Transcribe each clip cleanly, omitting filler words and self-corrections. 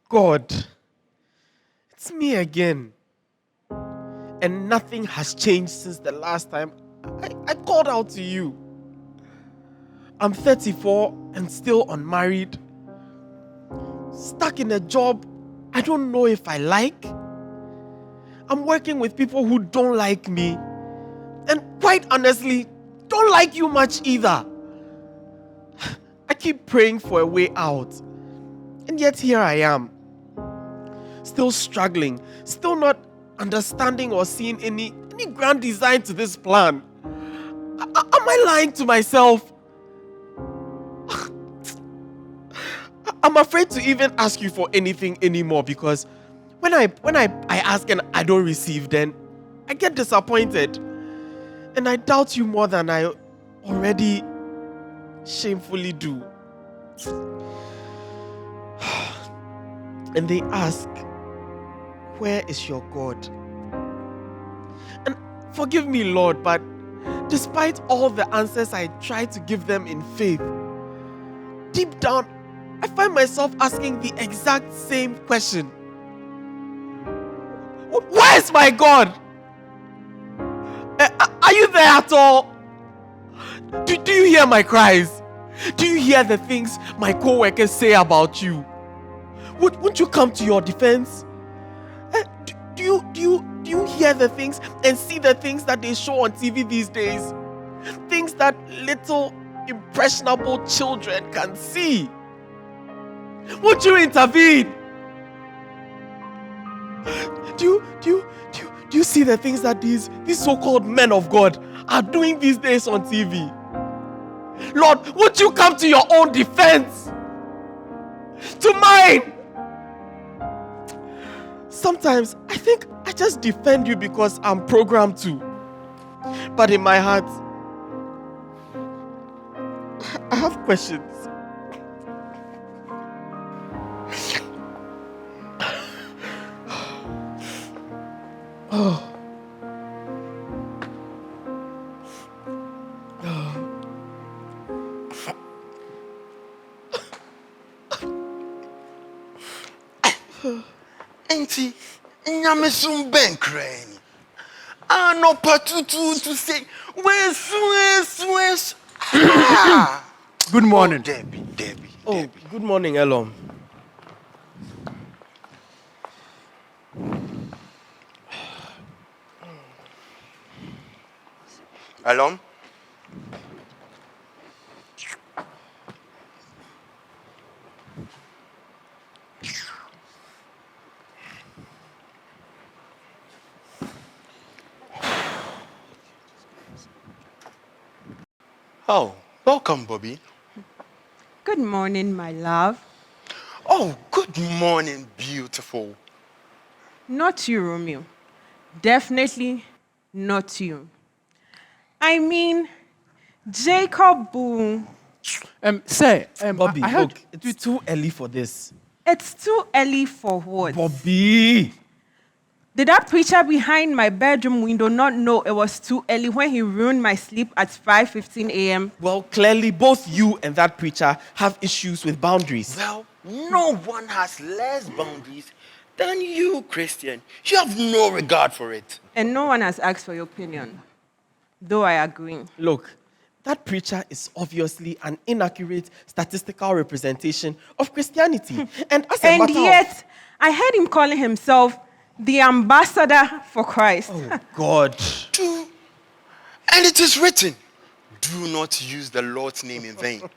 God, it's me again. And nothing has changed since the last time I called out to you. I'm 34 and still unmarried. Stuck in a job I don't know if I like. I'm working with people who don't like me. And quite honestly, don't like you much either. I keep praying for a way out. And yet here I am. Still struggling. Still not understanding or seeing any grand design to this plan. Am I lying to myself? I'm afraid to even ask you for anything anymore, because when I ask and I don't receive, then I get disappointed. And I doubt you more than I already shamefully do. And they ask, where is your God? And forgive me, Lord, but despite all the answers I try to give them in faith, deep down, I find myself asking the exact same question. Where is my God? Are you there at all? Do you hear my cries? Do you hear the things my co-workers say about you? Won't you come to your defense? Do you hear the things and see the things that they show on TV these days? Things that little impressionable children can see. Won't you intervene? Do you see the things that these so-called men of God are doing these days on TV? Lord, won't you come to your own defense? To mine? Sometimes I think I just defend you because I'm programmed to. But in my heart, I have questions. Auntie, nyamesum benkreni. No patutu to say, where's. Good morning. Debbie. Good morning, Elom. Alom? Oh, welcome, Bobby. Good morning, my love. Oh, good morning, beautiful. Not you, Romeo. Definitely not you. I mean, Jacob Budu. Bobby, I heard look, it's too early for this. It's too early for what? Bobby! Did that preacher behind my bedroom window not know it was too early when he ruined my sleep at 5:15 a.m.? Well, clearly both you and that preacher have issues with boundaries. Well, no one has less boundaries than you, Christian. You have no regard for it. And no one has asked for your opinion, though I agree. Look, that preacher is obviously an inaccurate statistical representation of Christianity. And as a And matter yet, I heard him calling himself the ambassador for Christ. Oh, God. True. And it is written, do not use the Lord's name in vain.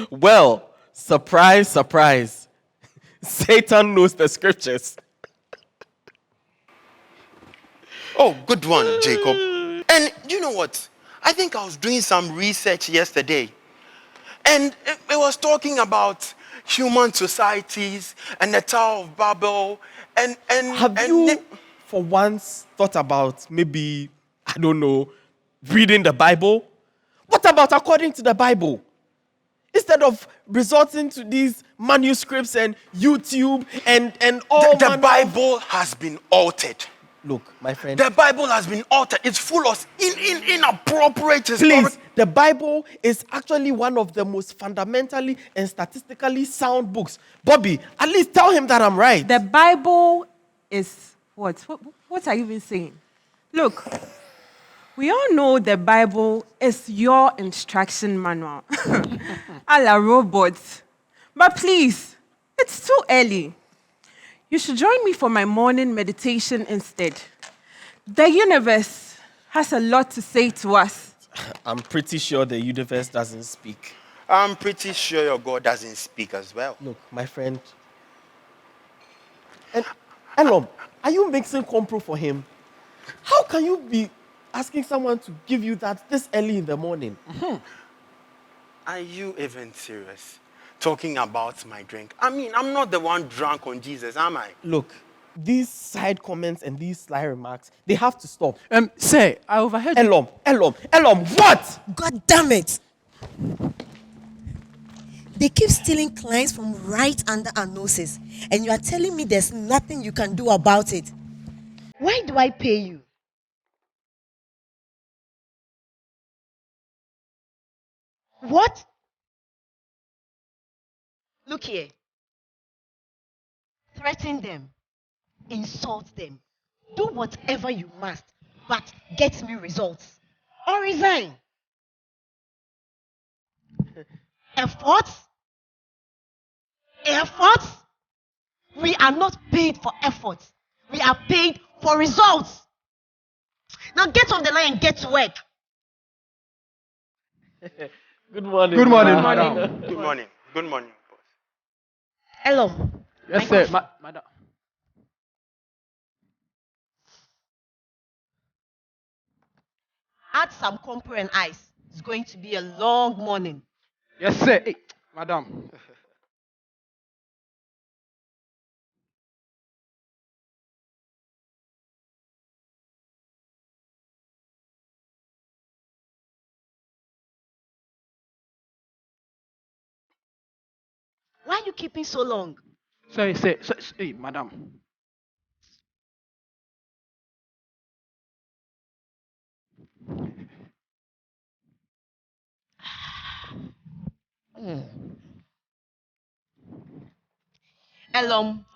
Well, surprise, surprise. Satan knows the scriptures. Oh, good one, Jacob. And you know what? I think I was doing some research yesterday. And it was talking about human societies and the Tower of Babel. Have you, for once, thought about maybe, I don't know, reading the Bible? What about according to the Bible? Instead of resorting to these manuscripts and YouTube and all the Bible has been altered. Look, my friend. The Bible has been altered. It's full of inappropriate historic... the Bible is actually one of the most fundamentally and statistically sound books. Bobby, at least tell him that I'm right. The Bible is what? What are you even saying? Look, we all know the Bible is your instruction manual. A la robots. But please, it's too early. You should join me for my morning meditation instead. The universe has a lot to say to us. I'm pretty sure the universe doesn't speak. I'm pretty sure your God doesn't speak as well. Look, my friend. And Elom, are you mixing compro for him? How can you be asking someone to give you that this early in the morning? Are you even serious? Talking about my drink. I mean, I'm not the one drunk on Jesus, am I? Look, these side comments and these sly remarks, they have to stop. Sir, I overheard you. Elom, what? God damn it! They keep stealing clients from right under our noses, and you are telling me there's nothing you can do about it. Why do I pay you? What? Look here. Threaten them. Insult them. Do whatever you must, but get me results. Or resign. Efforts? Efforts? We are not paid for efforts. We are paid for results. Now get off the line and get to work. Good morning. Good morning, ma. madam. Good morning. Good morning, boss. Hello. Yes, sir. Madam. Add some compo and ice. It's going to be a long morning. Yes, sir. Hey, madam. Why are you keeping so long? Sorry, sir. Hey, madam.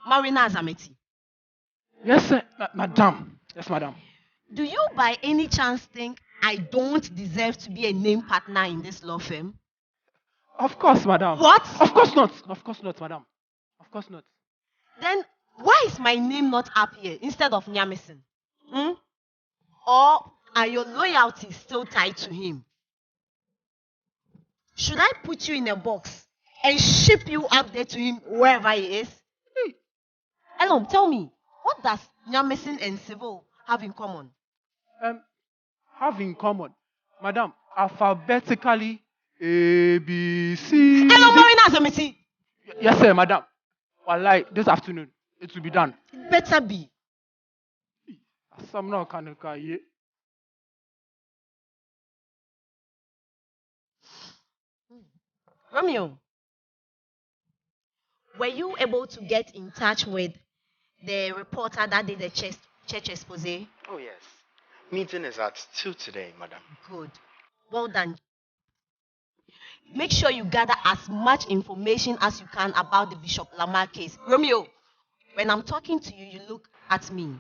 Marina Zameti. Yes, sir. Madam. Yes, madam. Do you by any chance think I don't deserve to be a name partner in this law firm? Of course, madam. What? Of course not. Of course not, madam. Of course not. Then why is my name not up here instead of Nyamison? Or are your loyalties still tied to him? Should I put you in a box and ship you up there to him wherever he is? Elom, tell me, what does Nyamison and Sevile have in common? Have in common, madam, alphabetically A, B, C. Elom, Marina Zameti. Yes, sir, madam. Wallahi, this afternoon, it will be done. It better be. Some no can ye. Romeo, were you able to get in touch with the reporter that did the church expose? Oh, yes. Meeting is at 2 today, madam. Good. Well done. Make sure you gather as much information as you can about the Bishop Lamar case. Romeo, when I'm talking to you, you look at me.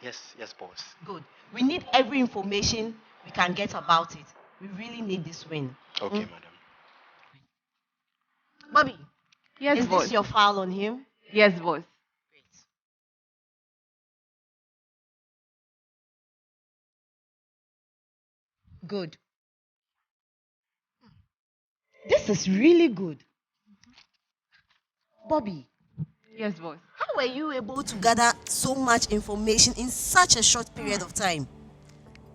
Yes, boss. Good. We need every information we can get about it. We really need this win. Okay, madam. Bobby, Yes, is boss. this your file on him? Yes, boss. Great. Good. This is really good. Bobby, Yes, boss. how were you able to gather so much information in such a short period of time?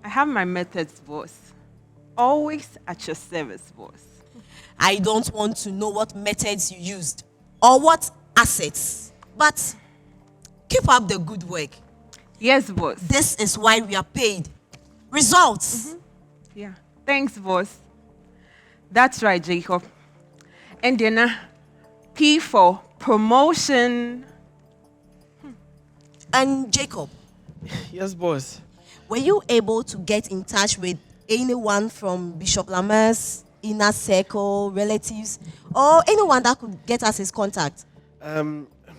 I have my methods, boss. Always at your service, boss. I don't want to know what methods you used or what assets, but keep up the good work. Yes, boss. This is why we are paid. Results. Yeah. Thanks, boss. That's right, Jacob. And then P for promotion. And Jacob, Yes, boss. were you able to get in touch with anyone from Bishop Lamar's inner circle, relatives, or anyone that could get us his contact?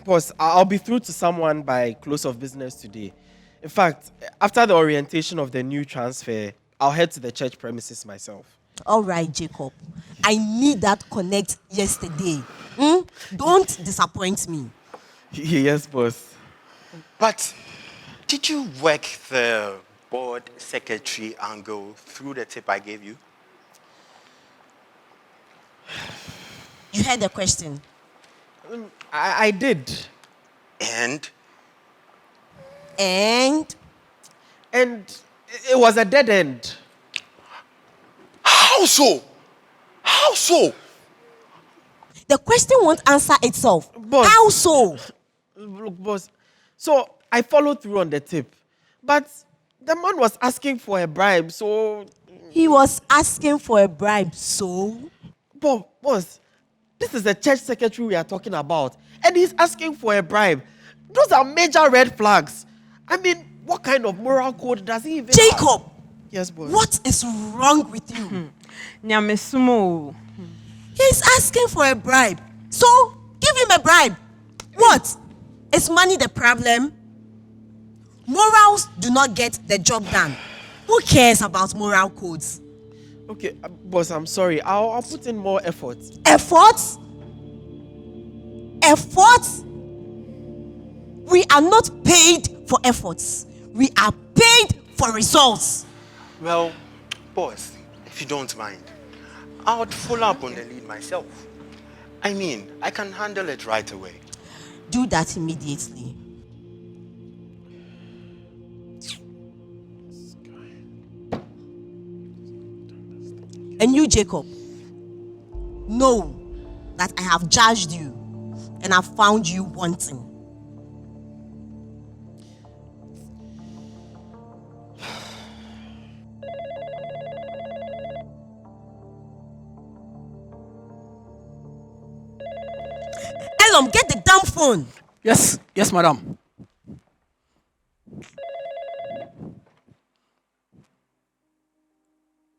Boss, I'll be through to someone by close of business today. In fact, after the orientation of the new transfer, I'll head to the church premises myself. All right, Jacob. I need that connect yesterday. Don't disappoint me. Yes, boss. But did you work the board secretary angle through the tip I gave you? You heard the question. I did. And And it was a dead end. how so? How so? the question won't answer itself. Boss. How so? Look, boss. So I followed through on the tip. But the man was asking for a bribe, so... He was asking for a bribe, so? Boss, this is the church secretary we are talking about. And he's asking for a bribe. Those are major red flags. I mean, what kind of moral code does he even Jacob! have? Yes, boss. What is wrong with you? Nyamesumo. He's asking for a bribe. So, give him a bribe. What? Is money the problem? Morals do not get the job done. Who cares about moral codes? Okay, boss, I'm sorry. I'll put in more effort. Efforts? Efforts? We are not paid for efforts. We are paid for results. Well, boss, if you don't mind, I would follow up on the lead myself. I mean, I can handle it right away. Do that immediately. And you, Jacob, know that I have judged you and have found you wanting. Elom, get the damn phone. Yes, madam.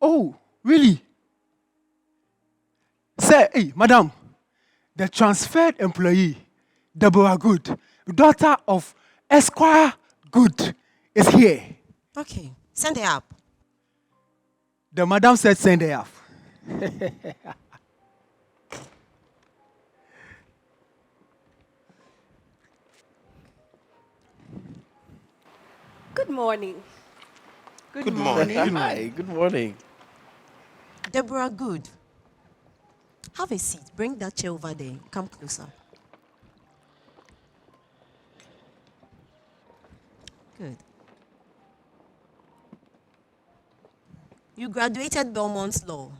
Oh, really? Say, hey, madam, the transferred employee, Deborah Good, daughter of Esquire Good, is here. Okay, send her up. The madam said send her up. Good morning. Good morning. Hi, good morning. Deborah Good. Have a seat. Bring that chair over there. Come closer. Good. You graduated Belmont's Law.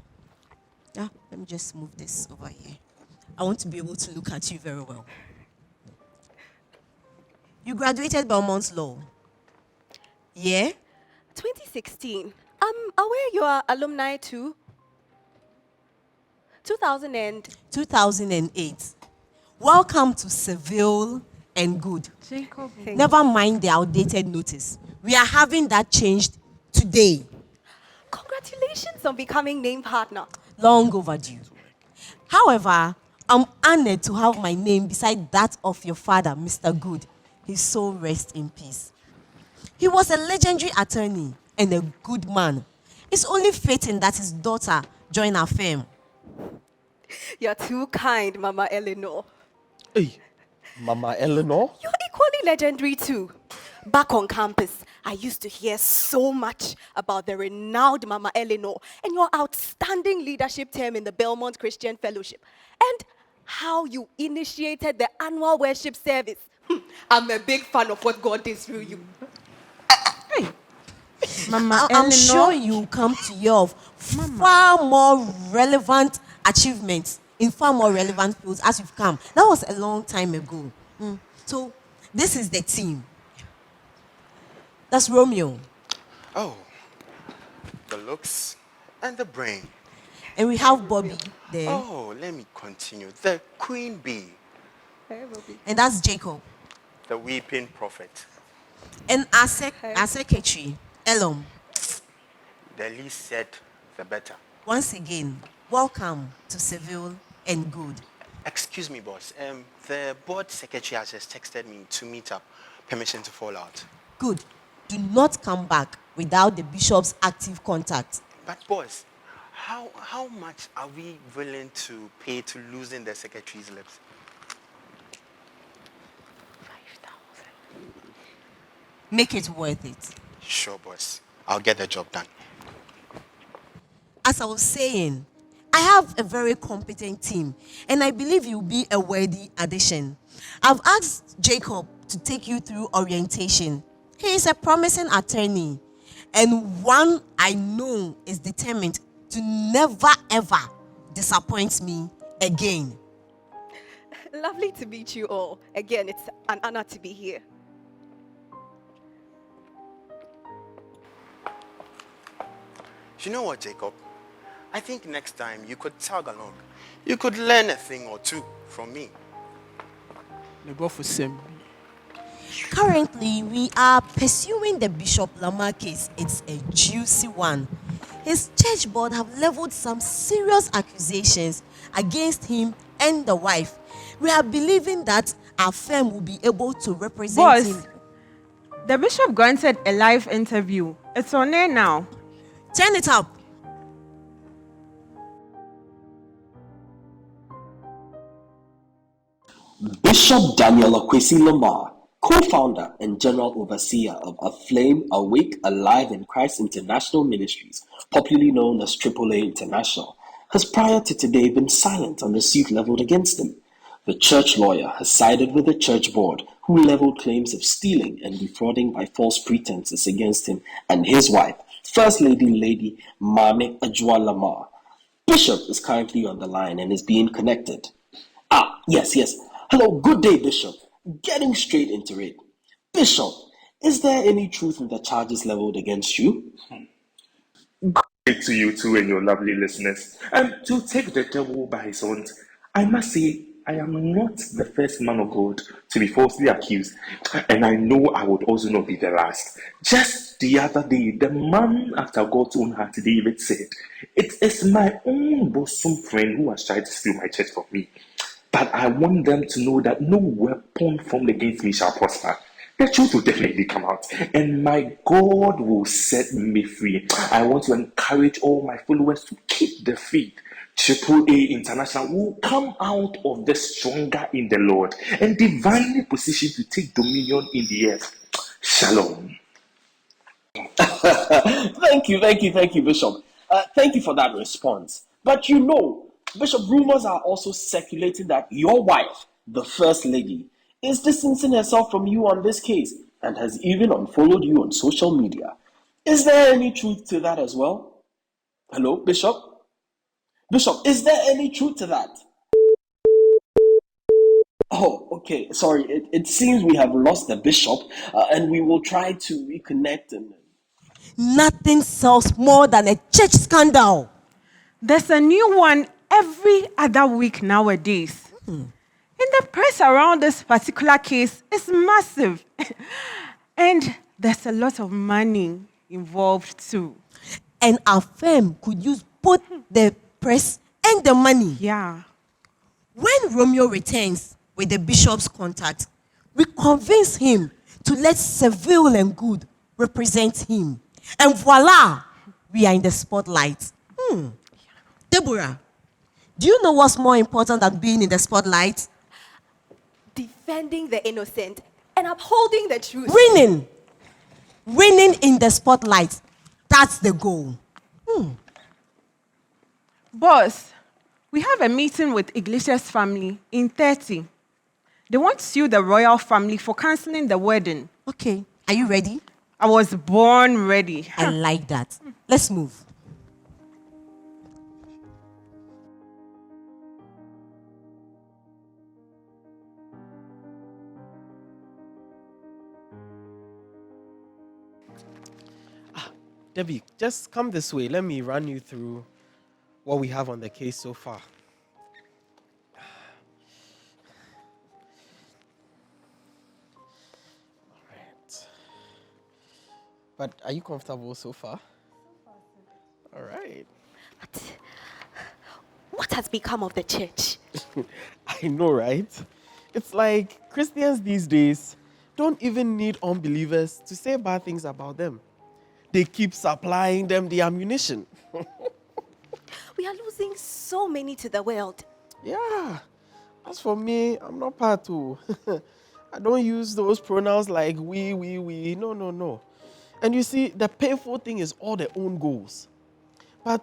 Yeah, let me just move this over here. I want to be able to look at you very well. You graduated Belmont's Law. Yeah? 2016. I'm aware you are alumni too. 2008. Welcome to Seville Goode. Jacob. Never mind the outdated notice. We are having that changed today. Congratulations on becoming name partner. Long overdue. However, I'm honored to have my name beside that of your father, Mr. Good. His soul rest in peace. He was a legendary attorney and a good man. It's only fitting that his daughter joined our firm. You're too kind, Mama Eleanor. Hey, Mama Eleanor? You're equally legendary too. Back on campus, I used to hear so much about the renowned Mama Eleanor and your outstanding leadership term in the Belmont Christian Fellowship and how you initiated the annual worship service. I'm a big fan of what God did through you. Mama I'm Eleanor. sure you come to hear of far more relevant achievements in far more relevant fields as you've come. That was a long time ago. So this is the team. That's Romeo. Oh, the looks and the brain. And we have Bobby there. Oh, let me continue. The queen bee, And that's Jacob. the weeping prophet. And our secretary, Elom. The least said, the better. Once again, welcome to Seville and Good. Excuse me, boss. The board secretary has just texted me to meet up. Permission to fall out. Good. Do not come back without the bishop's active contact. But boss, how much are we willing to pay to loosen the secretary's lips? 5,000. Make it worth it. Sure, boss. I'll get the job done. As I was saying, I have a very competent team, and I believe you'll be a worthy addition. I've asked Jacob to take you through orientation. He is a promising attorney, and one I know is determined to never ever disappoint me again. Lovely to meet you all. Again, it's an honor to be here. You know what, Jacob? I think next time you could tag along. You could learn a thing or two from me. Currently, we are pursuing the Bishop Lamar case. It's a juicy one. His church board have leveled some serious accusations against him and the wife. We are believing that our firm will be able to represent him. Boss, the bishop granted a live interview. It's on air now. Turn it up. Bishop Daniel Okwesi Lamar, co-founder and general overseer of Aflame, Awake, Alive in Christ International Ministries, popularly known as AAA International, has prior to today been silent on the suit leveled against him. The church lawyer has sided with the church board, who leveled claims of stealing and defrauding by false pretenses against him and his wife, First Lady Mame Ajua Lamar. Bishop is currently on the line and is being connected. Yes. Hello, good day, Bishop. Getting straight into it. Bishop, is there any truth in the charges leveled against you? Good to you too and your lovely listeners. To take the devil by his horns, I must say I am not the first man of God to be falsely accused, and I know I would also not be the last. Just the other day, the man after God's own heart, David, said, "It is my own bosom friend who has tried to steal my church from me. But I want them to know that no weapon formed against me shall prosper." The truth will definitely come out, and my God will set me free. I want to encourage all my followers to keep the faith. AAA International will come out of this stronger in the Lord and divinely positioned to take dominion in the earth. Shalom. Thank you, Bishop. Thank you for that response. But Bishop, rumors are also circulating that your wife, the First Lady, is distancing herself from you on this case and has even unfollowed you on social media. Is there any truth to that as well? Hello, Bishop? Bishop, is there any truth to that? Oh, okay. Sorry. It seems we have lost the bishop, and we will try to reconnect. Nothing sells more than a church scandal. There's a new one every other week nowadays. And the press around this particular case is massive. And there's a lot of money involved too. And our firm could use both the press and the money. Yeah. When Romeo returns with the bishop's contact, we convince him to let Seville and Good represent him. And voila, we are in the spotlight. Deborah, do you know what's more important than being in the spotlight? Defending the innocent and upholding the truth. Winning in the spotlight. That's the goal. Boss, we have a meeting with Iglesias family in 30. They want to sue the royal family for canceling the wedding. Okay, are you ready? I was born ready. I like that. Let's move. Debbie, just come this way. Let me run you through what we have on the case so far. All right. But are you comfortable so far? All right. But what has become of the church? I know, right? It's like Christians these days don't even need unbelievers to say bad things about them. They keep supplying them the ammunition. We are losing so many to the world. Yeah. As for me, I'm not part of. I don't use those pronouns like we. No, no, no. And you see, the painful thing is all their own goals. But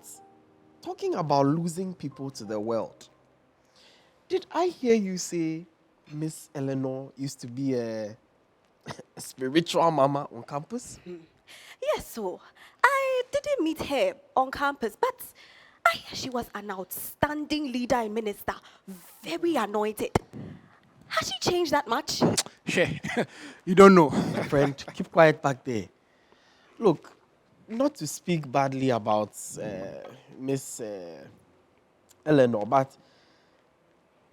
talking about losing people to the world, did I hear you say Miss Eleanor used to be a spiritual mama on campus? Yes, so I didn't meet her on campus, but I hear she was an outstanding leader and minister, very anointed. Has she changed that much? She, you don't know. My friend, keep quiet back there. Look, not to speak badly about Miss Eleanor, but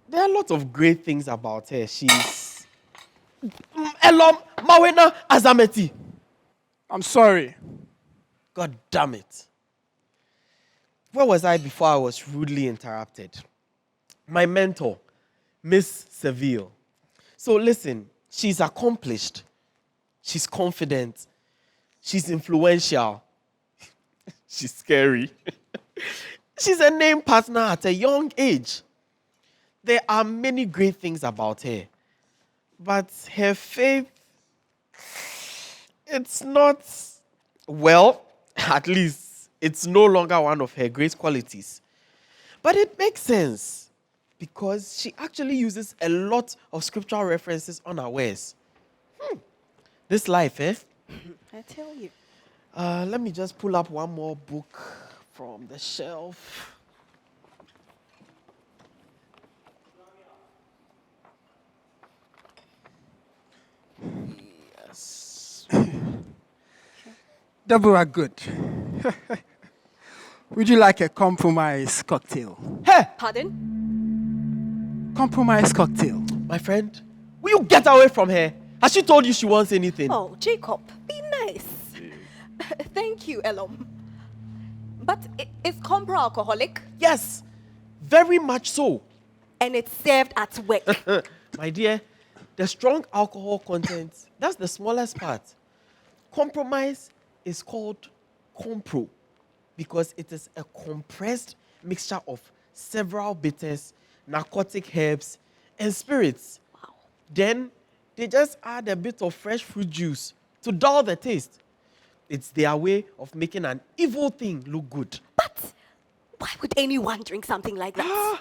there are a lot of great things about her. She's Elom Mawena Azameti. I'm sorry. God damn it. Where was I before I was rudely interrupted? My mentor, Miss Seville. So listen, she's accomplished. She's confident. She's influential. She's scary. She's a named partner at a young age. There are many great things about her. But her faith, it's not, well, at least it's no longer one of her great qualities. But it makes sense because she actually uses a lot of scriptural references unawares. This life, eh? I tell you. Let me just pull up one more book from the shelf. Yes. Deborah Good. Would you like a compromise cocktail? Hey, Pardon? Compromise cocktail. my friend, will you get away from her? Has she told you she wants anything? Oh, Jacob, be nice. Thank you, Elom. But is Compro alcoholic? Yes, very much so. And it's served at work. My dear, the strong alcohol content, that's the smallest part. Compromise is called compro because it is a compressed mixture of several bitters, narcotic herbs, and spirits. Wow. Then they just add a bit of fresh fruit juice to dull the taste. It's their way of making an evil thing look good. But why would anyone drink something like that?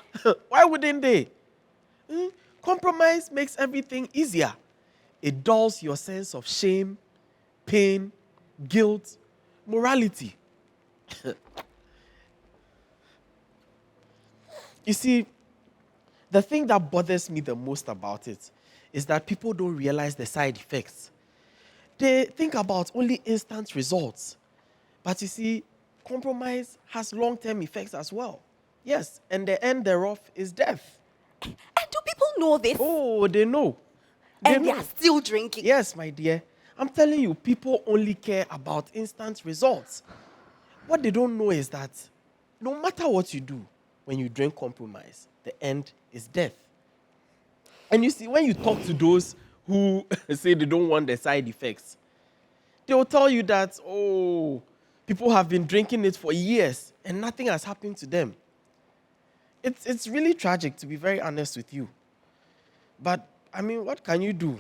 Why wouldn't they? Compromise makes everything easier. It dulls your sense of shame, pain, guilt, morality. You see, the thing that bothers me the most about it is that people don't realize the side effects. They think about only instant results. But you see, compromise has long-term effects as well. Yes, and the end thereof is death. And do people know this? Oh, they know. And they are still drinking. Yes, my dear. I'm telling you, people only care about instant results. What they don't know is that no matter what you do, when you drink compromise, the end is death. And you see, when you talk to those who say they don't want the side effects, they will tell you that, oh, people have been drinking it for years and nothing has happened to them. It's really tragic, to be very honest with you. But, I mean, what can you do?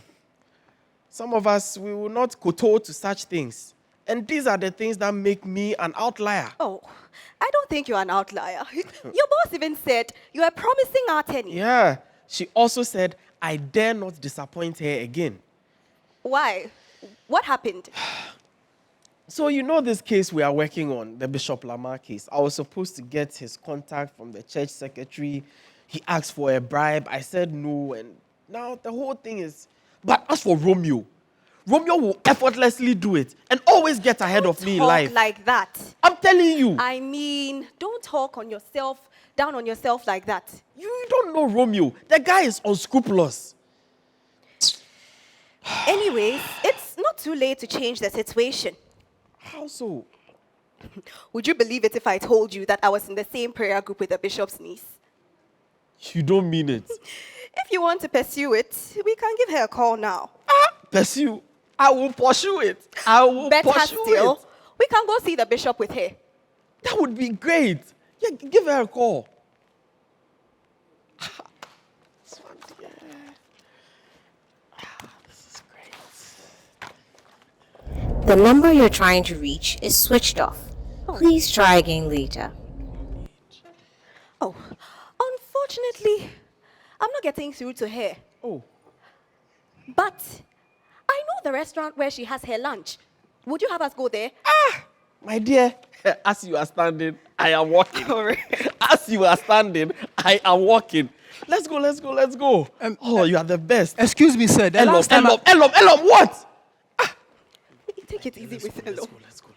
Some of us, we will not kowtow to such things. And these are the things that make me an outlier. Oh, I don't think you're an outlier. Your boss even said you are promising our attorney. Yeah. She also said, I dare not disappoint her again. Why? What happened? So you know this case we are working on, the Bishop Lamar case. I was supposed to get his contact from the church secretary. He asked for a bribe. I said no. And now the whole thing is... But as for Romeo will effortlessly do it and always get ahead of me in life. Like that. I'm telling you. I mean, don't talk on yourself, down on yourself like that. You don't know Romeo. The guy is unscrupulous. Anyways, it's not too late to change the situation. How so? Would you believe it if I told you that I was in the same prayer group with the bishop's niece? You don't mean it. If you want to pursue it, we can give her a call now. Pursue. I will pursue it. I will Better pursue still, it. we can go see the bishop with her. That would be great. Yeah, give her a call. This one, yeah. This is great. The number you're trying to reach is switched off. Please try again later. Oh, unfortunately, I'm not getting through to her. Oh, But I know the restaurant where she has her lunch. Would you have us go there? my dear, as you are standing, I am walking. All right. As you are standing, I am walking. Let's go, let's go, let's go. You are the best. Excuse me, sir. The Elom, last time I- Elom, what? Take it easy with hello. Let's go.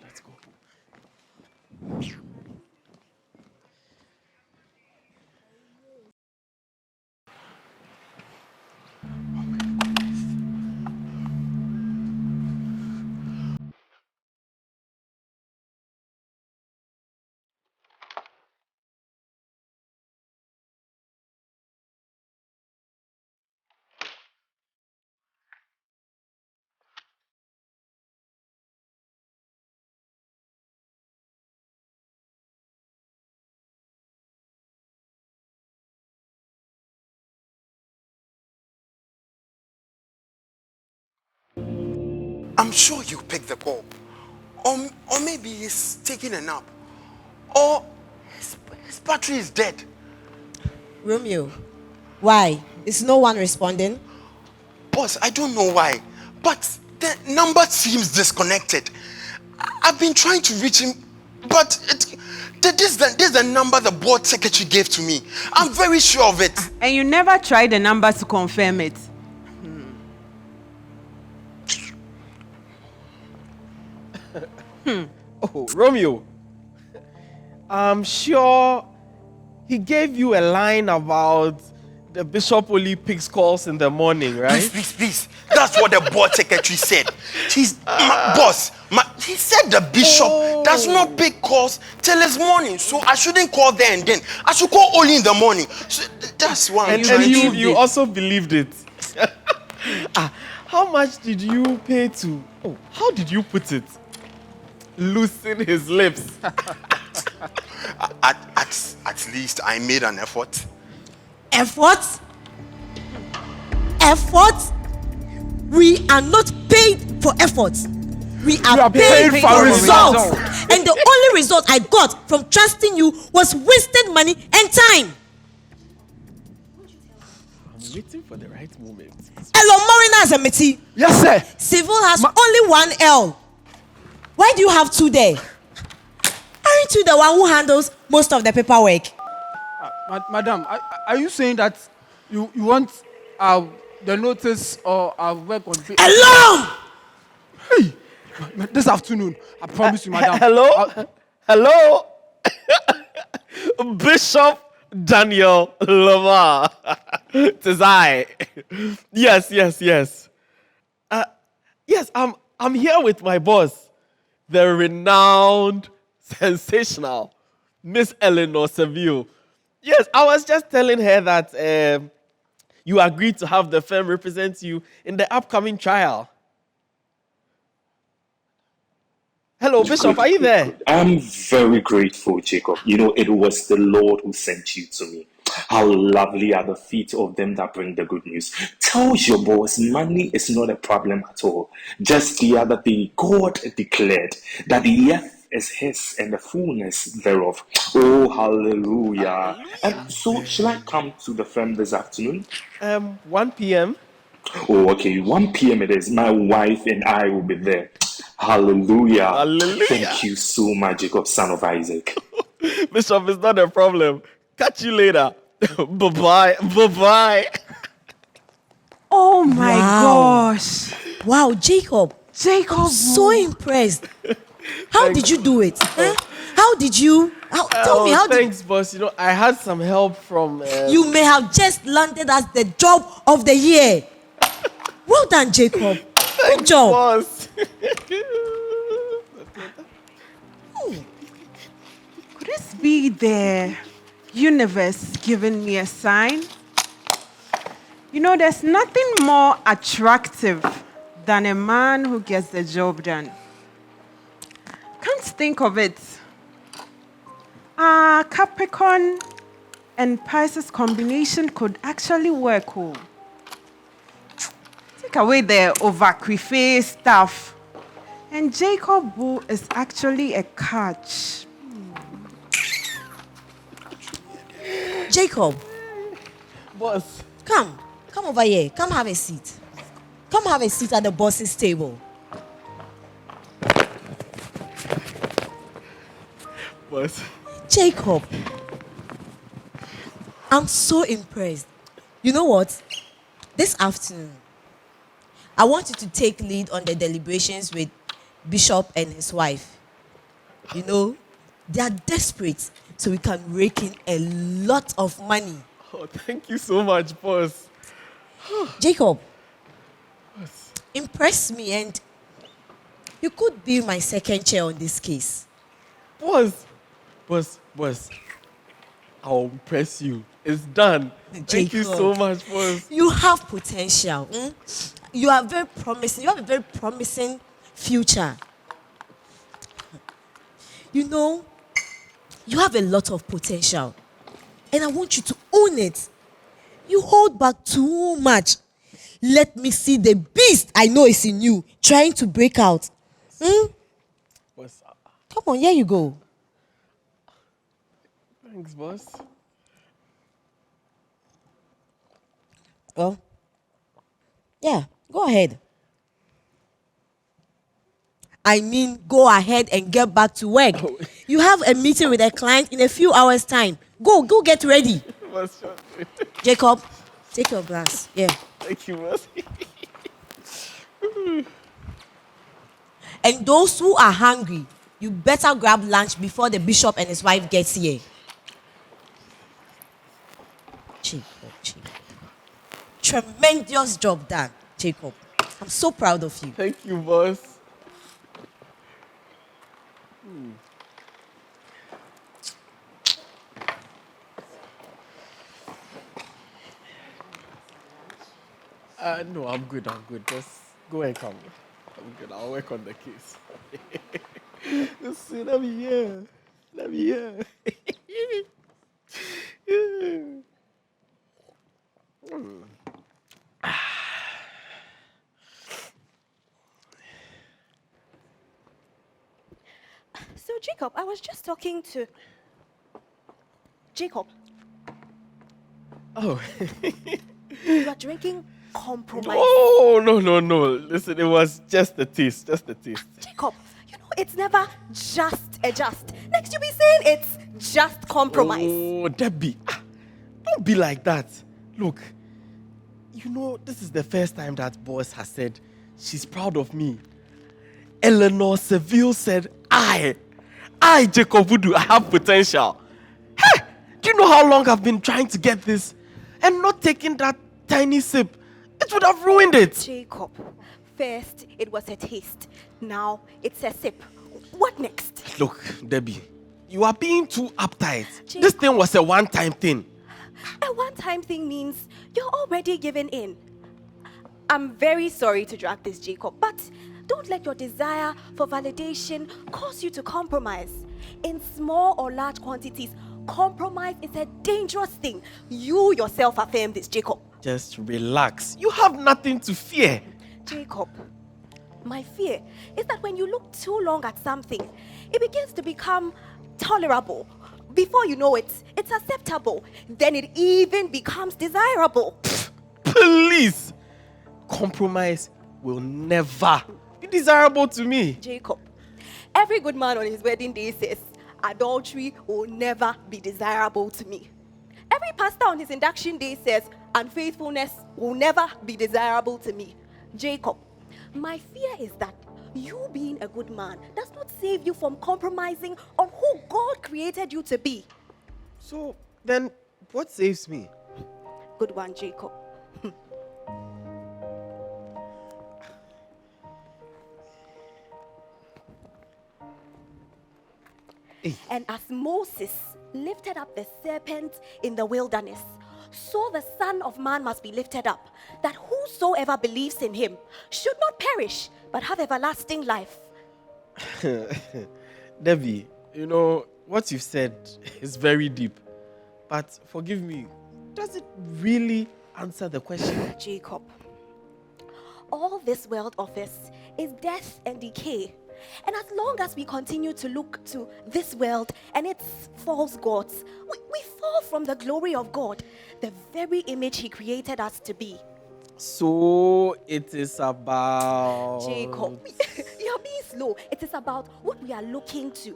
I'm sure you picked the call. Or maybe he's taking a nap. Or his battery is dead. Romeo, why? Is no one responding? Boss, I don't know why, but the number seems disconnected. I've been trying to reach him, but this is the number the board secretary gave to me. I'm very sure of it. And you never tried the number to confirm it. Oh, Romeo. I'm sure he gave you a line about the bishop only picks calls in the morning, right? Please. That's what the board secretary said. Boss, he said the bishop does not pick calls till his morning, so I shouldn't call there and then. I should call only in the morning. So that's why I'm And trying to... you also believed it. How much did you pay to... Oh, how did you put it? Loosen his lips. At least I made an effort. Effort? Effort? We are not paid for efforts. We are paid for results. And the only result I got from trusting you was wasted money and time. I'm waiting for the right moment. Hello, Marina Zameti. Yes, sir. Civil has only one L. Why do you have two there? Aren't you the one who handles most of the paperwork? Madam, are you saying that you want the notice or work on... Alone! Hey, this afternoon, I promise you, madam. Hello? Bishop Daniel Lamar. Tis I. Yes. Yes, I'm here with my boss, the renowned, sensational Miss Eleanor Seville. Yes, I was just telling her that you agreed to have the firm represent you in the upcoming trial. Hello, Bishop, are you there? I'm very grateful, Jacob. You know, it was the Lord who sent you to me. How lovely are the feet of them that bring the good news. Tell your boss money is not a problem at all. Just the other day, God declared that the earth is his and the fullness thereof. Oh, hallelujah. And so, shall I come to the firm this afternoon? 1 p.m. Oh, okay, 1 p.m. it is. My wife and I will be there. Hallelujah. Hallelujah. Thank you so much, Jacob, son of Isaac. Bishop, it's not a problem. Catch you later. Bye-bye. Oh my gosh. Wow, Jacob. I'm so impressed. How did you do it? Huh? How did you? Tell me, how Thanks, boss. You know, I had some help from... You may have just landed as the job of the year. Well done, Jacob. Good job. boss. Hmm. this be the universe giving me a sign? You know, there's nothing more attractive than a man who gets the job done. Can't think of it. Capricorn and Pisces combination could actually work. Oh. Take away the overcrife stuff. And Jacob Budu is actually a catch. Jacob, Boss. come over here. Come have a seat. Come have a seat at the boss's table. Boss. Jacob, I'm so impressed. You know what? This afternoon, I want you to take lead on the deliberations with Bishop and his wife. You know, they are desperate, so we can rake in a lot of money. Oh, thank you so much, boss. Jacob, impress me, and you could be my second chair on this case. Boss. I'll impress you. It's done. Thank you so Jacob, much, boss. You have potential. You are very promising. You have a very promising future. You know, you have a lot of potential. And I want you to own it. You hold back too much. Let me see the beast I know is in you, trying to break out. Boss, Come on, here you go. thanks, boss. Well, yeah, go ahead. I mean, go ahead and get back to work. Oh. You have a meeting with a client in a few hours' time. Go get ready. Boss, sure. Jacob, take your glass. Yeah. Thank you, boss. And those who are hungry, you better grab lunch before the bishop and his wife gets here. Jacob. Tremendous job done, Jacob. I'm so proud of you. Thank you, boss. No, I'm good. Just go and come. I'm good. I'll work on the case. Listen, let me here. So, Jacob, I was just talking to. Jacob, Oh. you are drinking compromise. Oh, no. Listen, it was just a taste. Jacob, you know, it's never just a just. Next, you'll be saying it's just compromise. Oh, Debbie, don't be like that. Look, you know, this is the first time that boss has said she's proud of me. Eleanor Seville said, I, Jacob Budu, I have potential. Hey, do you know how long I've been trying to get this? And not taking that tiny sip, it would have ruined it. Jacob, first it was a taste. Now it's a sip. What next? Look, Debbie, you are being too uptight. Jacob. This thing was a one-time thing. A one-time thing means you're already giving in. I'm very sorry to drag this, Jacob, but don't let your desire for validation cause you to compromise. In small or large quantities, compromise is a dangerous thing. You yourself affirm this, Jacob. Just relax. You have nothing to fear. Jacob, my fear is that when you look too long at something, it begins to become tolerable. Before you know it, it's acceptable. Then it even becomes desirable. Please. Compromise will never be desirable to me. Jacob, every good man on his wedding day says, adultery will never be desirable to me. Every pastor on his induction day says, unfaithfulness will never be desirable to me. Jacob, my fear is that you being a good man does not save you from compromising on who God created you to be. So then, what saves me? Good one, Jacob. And as Moses lifted up the serpent in the wilderness, so the Son of Man must be lifted up, that whosoever believes in him should not perish, but have everlasting life. Debbie, you know, what you've said is very deep. But forgive me, does it really answer the question? Jacob, all this world offers is death and decay. And as long as we continue to look to this world and its false gods, we fall from the glory of God, the very image he created us to be. So it is about... Jacob, you're being slow. It is about what we are looking to.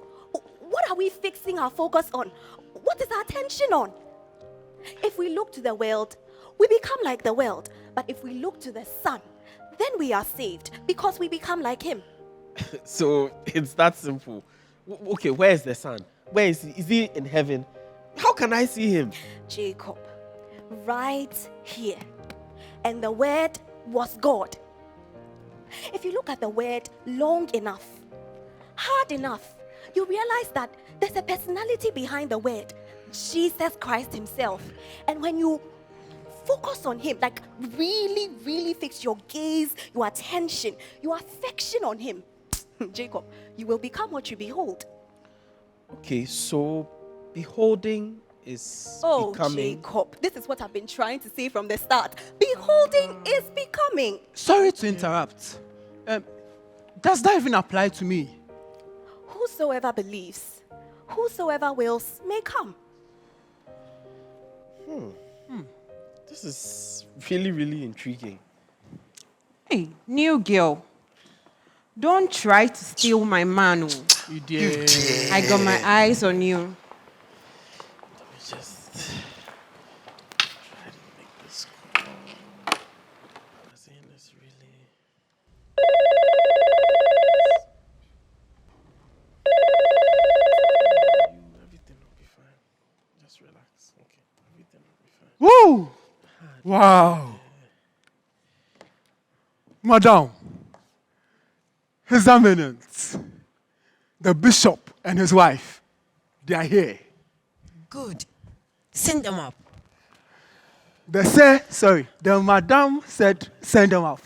What are we fixing our focus on? What is our attention on? If we look to the world, we become like the world. But if we look to the Son, then we are saved because we become like him. So it's that simple. Okay, where is the Son? Where is he? Is he in heaven? How can I see him? Jacob, right here. And the Word was God. If you look at the Word long enough, hard enough, you realize that there's a personality behind the Word, Jesus Christ himself. And when you focus on him, like really, really fix your gaze, your attention, your affection on him, Jacob, you will become what you behold. Okay, so beholding is becoming... Jacob, this is what I've been trying to say from the start. Beholding is becoming. Sorry to interrupt. Does that even apply to me? Whosoever believes, whosoever wills may come. This is really, really intriguing. Hey, new girl. Don't try to steal my man. Oh. You did. I got my eyes on you. Let me just try to make this call. Saying this really... Everything will be fine. Just relax. Okay, everything will be fine. Woo! Wow. Madam, His Eminence, the bishop and his wife, they are here. Good. Send them up. The madam said, send them up.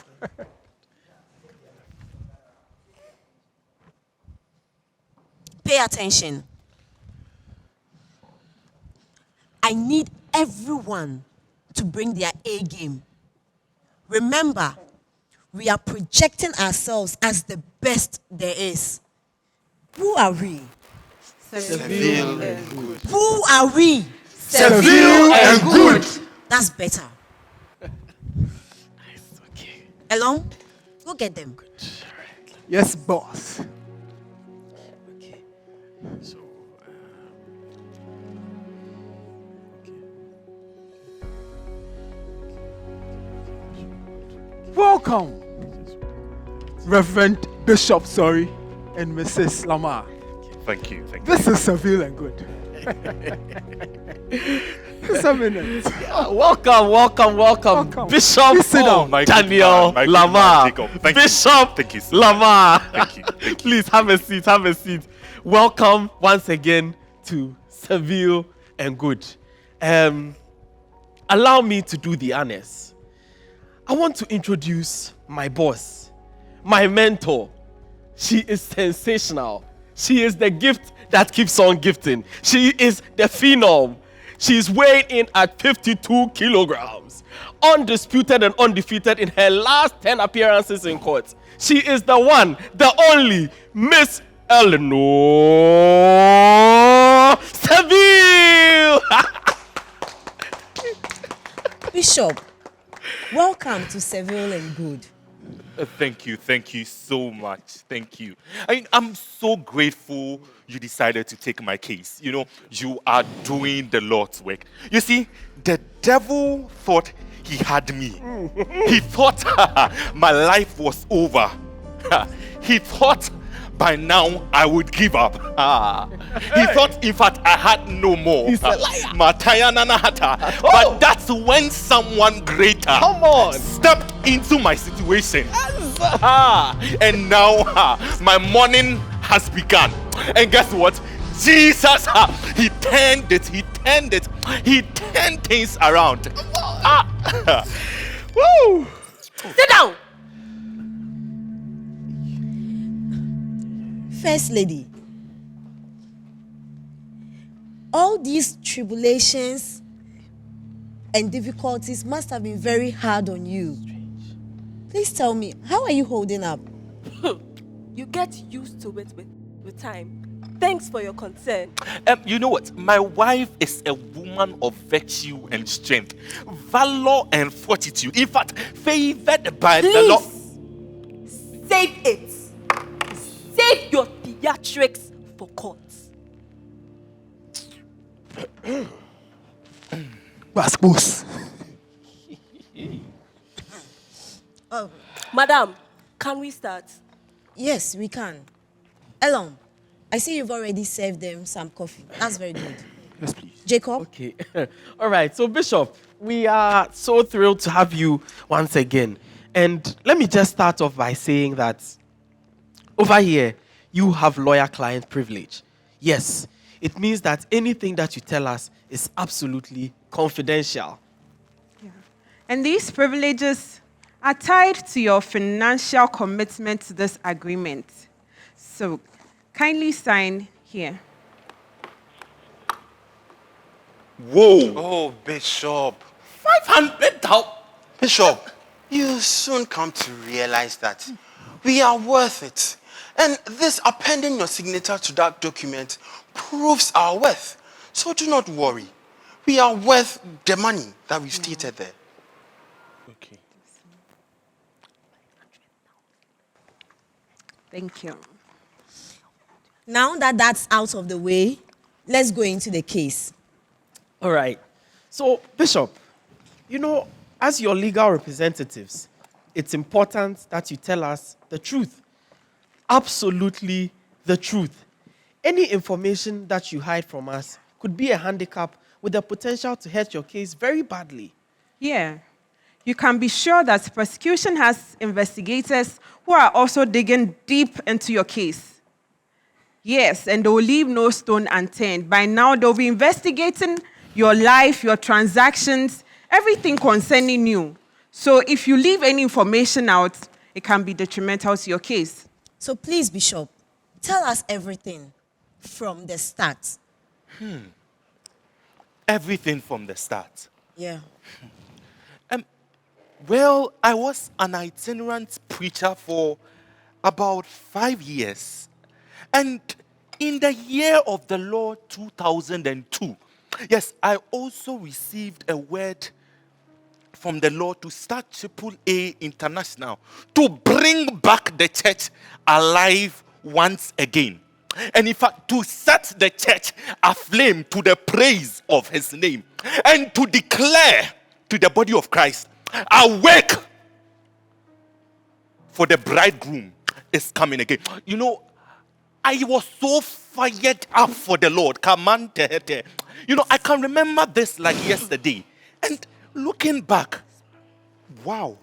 Pay attention. I need everyone to bring their A game. Remember, we are projecting ourselves as the best there is. Who are we? Sevile and Goode. Who are we? Sevile and Goode. That's better. Okay. Along? Go get them. Yes, boss. Okay. So, Welcome, Reverend Bishop, and Mrs. Lamar. Thank you. This is Sevile and Goode. His Eminence. welcome. Bishop Please sit down. My good Daniel man, Lamar. Jacob. Thank you. Bishop Thank you, sir. Lamar. Thank you. Please have a seat. Welcome once again to Sevile and Goode. Allow me to do the honors. I want to introduce my boss, my mentor. She is sensational. She is the gift that keeps on gifting. She is the phenom. She is weighed in at 52 kilograms. Undisputed and undefeated in her last 10 appearances in court. She is the one, the only Miss Eleanor Seville. Bishop, welcome to Seville and Goode. Thank you so much. Thank you. I'm so grateful you decided to take my case. You know, you are doing the Lord's work. You see, the devil thought he had me. He thought my life was over. He thought by now I would give up. He thought, in fact, I had no more. He's a liar. But that's when someone greater stepped into my situation. And now my morning has begun. And guess what? Jesus, he turned it, he turned things around. Woo! Sit down. First Lady, all these tribulations and difficulties must have been very hard on you. Please tell me, how are you holding up? You get used to it with time. Thanks for your concern. You know what? My wife is a woman of virtue and strength, valor and fortitude. In fact, favored by the Lord. Save it. Save your theatrics for court. Basbos. Oh, Madam, can we start? yes, we can. Elon, I see you've already served them some coffee. That's very good. Yes, please. Jacob, Okay. All right. So, Bishop, we are so thrilled to have you once again. And let me just start off by saying that over here, you have lawyer-client privilege. Yes, it means that anything that you tell us is absolutely confidential. And these privileges are tied to your financial commitment to this agreement. So kindly sign here. Whoa! Oh, Bishop. 500,000. Bishop, you soon come to realize that we are worth it. And this appending your signature to that document proves our worth. So do not worry. We are worth the money that we've stated there. Okay. Thank you. now that that's out of the way, let's go into the case. All right. So, Bishop, you know, as your legal representatives, it's important that you tell us the truth. Absolutely the truth. Any information that you hide from us could be a handicap with the potential to hurt your case very badly. Yeah. You can be sure that prosecution has investigators who are also digging deep into your case. Yes, and they will leave no stone unturned. By now, they'll be investigating your life, your transactions, everything concerning you. So if you leave any information out, it can be detrimental to your case. So please, Bishop, tell us everything from the start. Everything from the start. Yeah. Well, I was an itinerant preacher for about 5 years. And in the year of the Lord 2002, yes, I also received a word from the Lord to start AAA International, to bring back the church alive once again. And in fact, to set the church aflame to the praise of his name, and to declare to the body of Christ, awake, for the bridegroom is coming again. You know, I was so fired up for the Lord. You know, I can remember this like yesterday. And looking back, wow,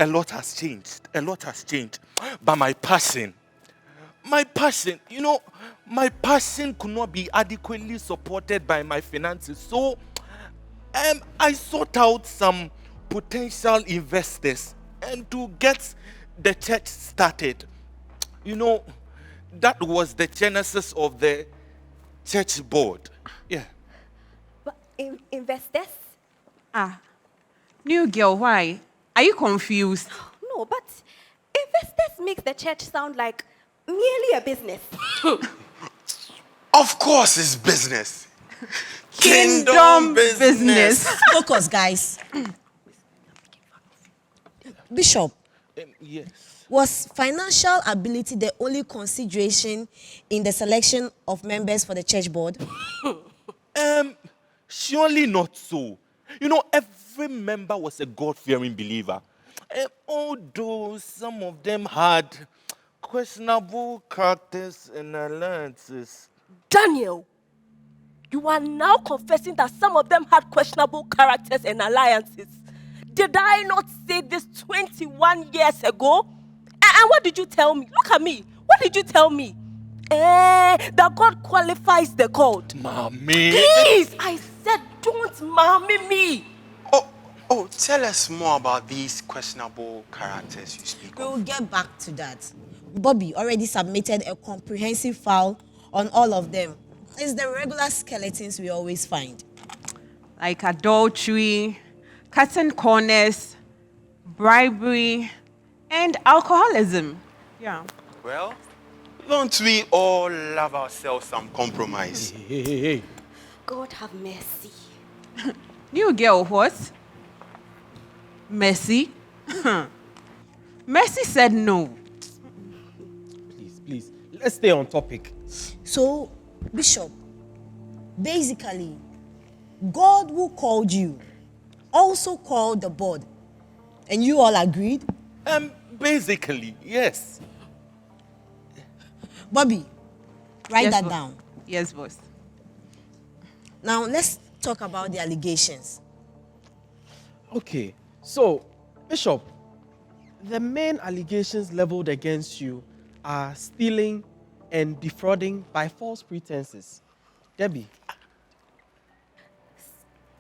a lot has changed. A lot has changed. But my passion, you know, my passion could not be adequately supported by my finances. So I sought out some potential investors and to get the church started. You know, that was the genesis of the church board. Yeah. But investors? New girl, why? Are you confused? No, but investors makes the church sound like merely a business. Of course it's business. Kingdom business. Focus, guys. Bishop, Yes. was financial ability the only consideration in the selection of members for the church board? Surely not so. You know, every member was a God-fearing believer. Although some of them had questionable characters and alliances. Daniel, you are now confessing that some of them had questionable characters and alliances. Did I not say this 21 years ago? And what did you tell me? Look at me. What did you tell me? That God qualifies the called. Mommy. Please, I said don't mommy me. Oh, tell us more about these questionable characters you speak We of. will get back to that. Bobby already submitted a comprehensive file on all of them. It's the regular skeletons we always find. Like adultery, cutting corners, bribery, and alcoholism. Yeah. Well, don't we all love ourselves some compromise? Hey. God have mercy. New girl, what? Mercy? Mercy said no. Please, let's stay on topic. So, Bishop, basically, God who called you also called the board. And you all agreed? Basically, yes. Bobby, write Yes, that boss. down. Yes, boss. Now, let's talk about the allegations. Okay, so, Bishop, the main allegations leveled against you are stealing and defrauding by false pretenses. Debbie.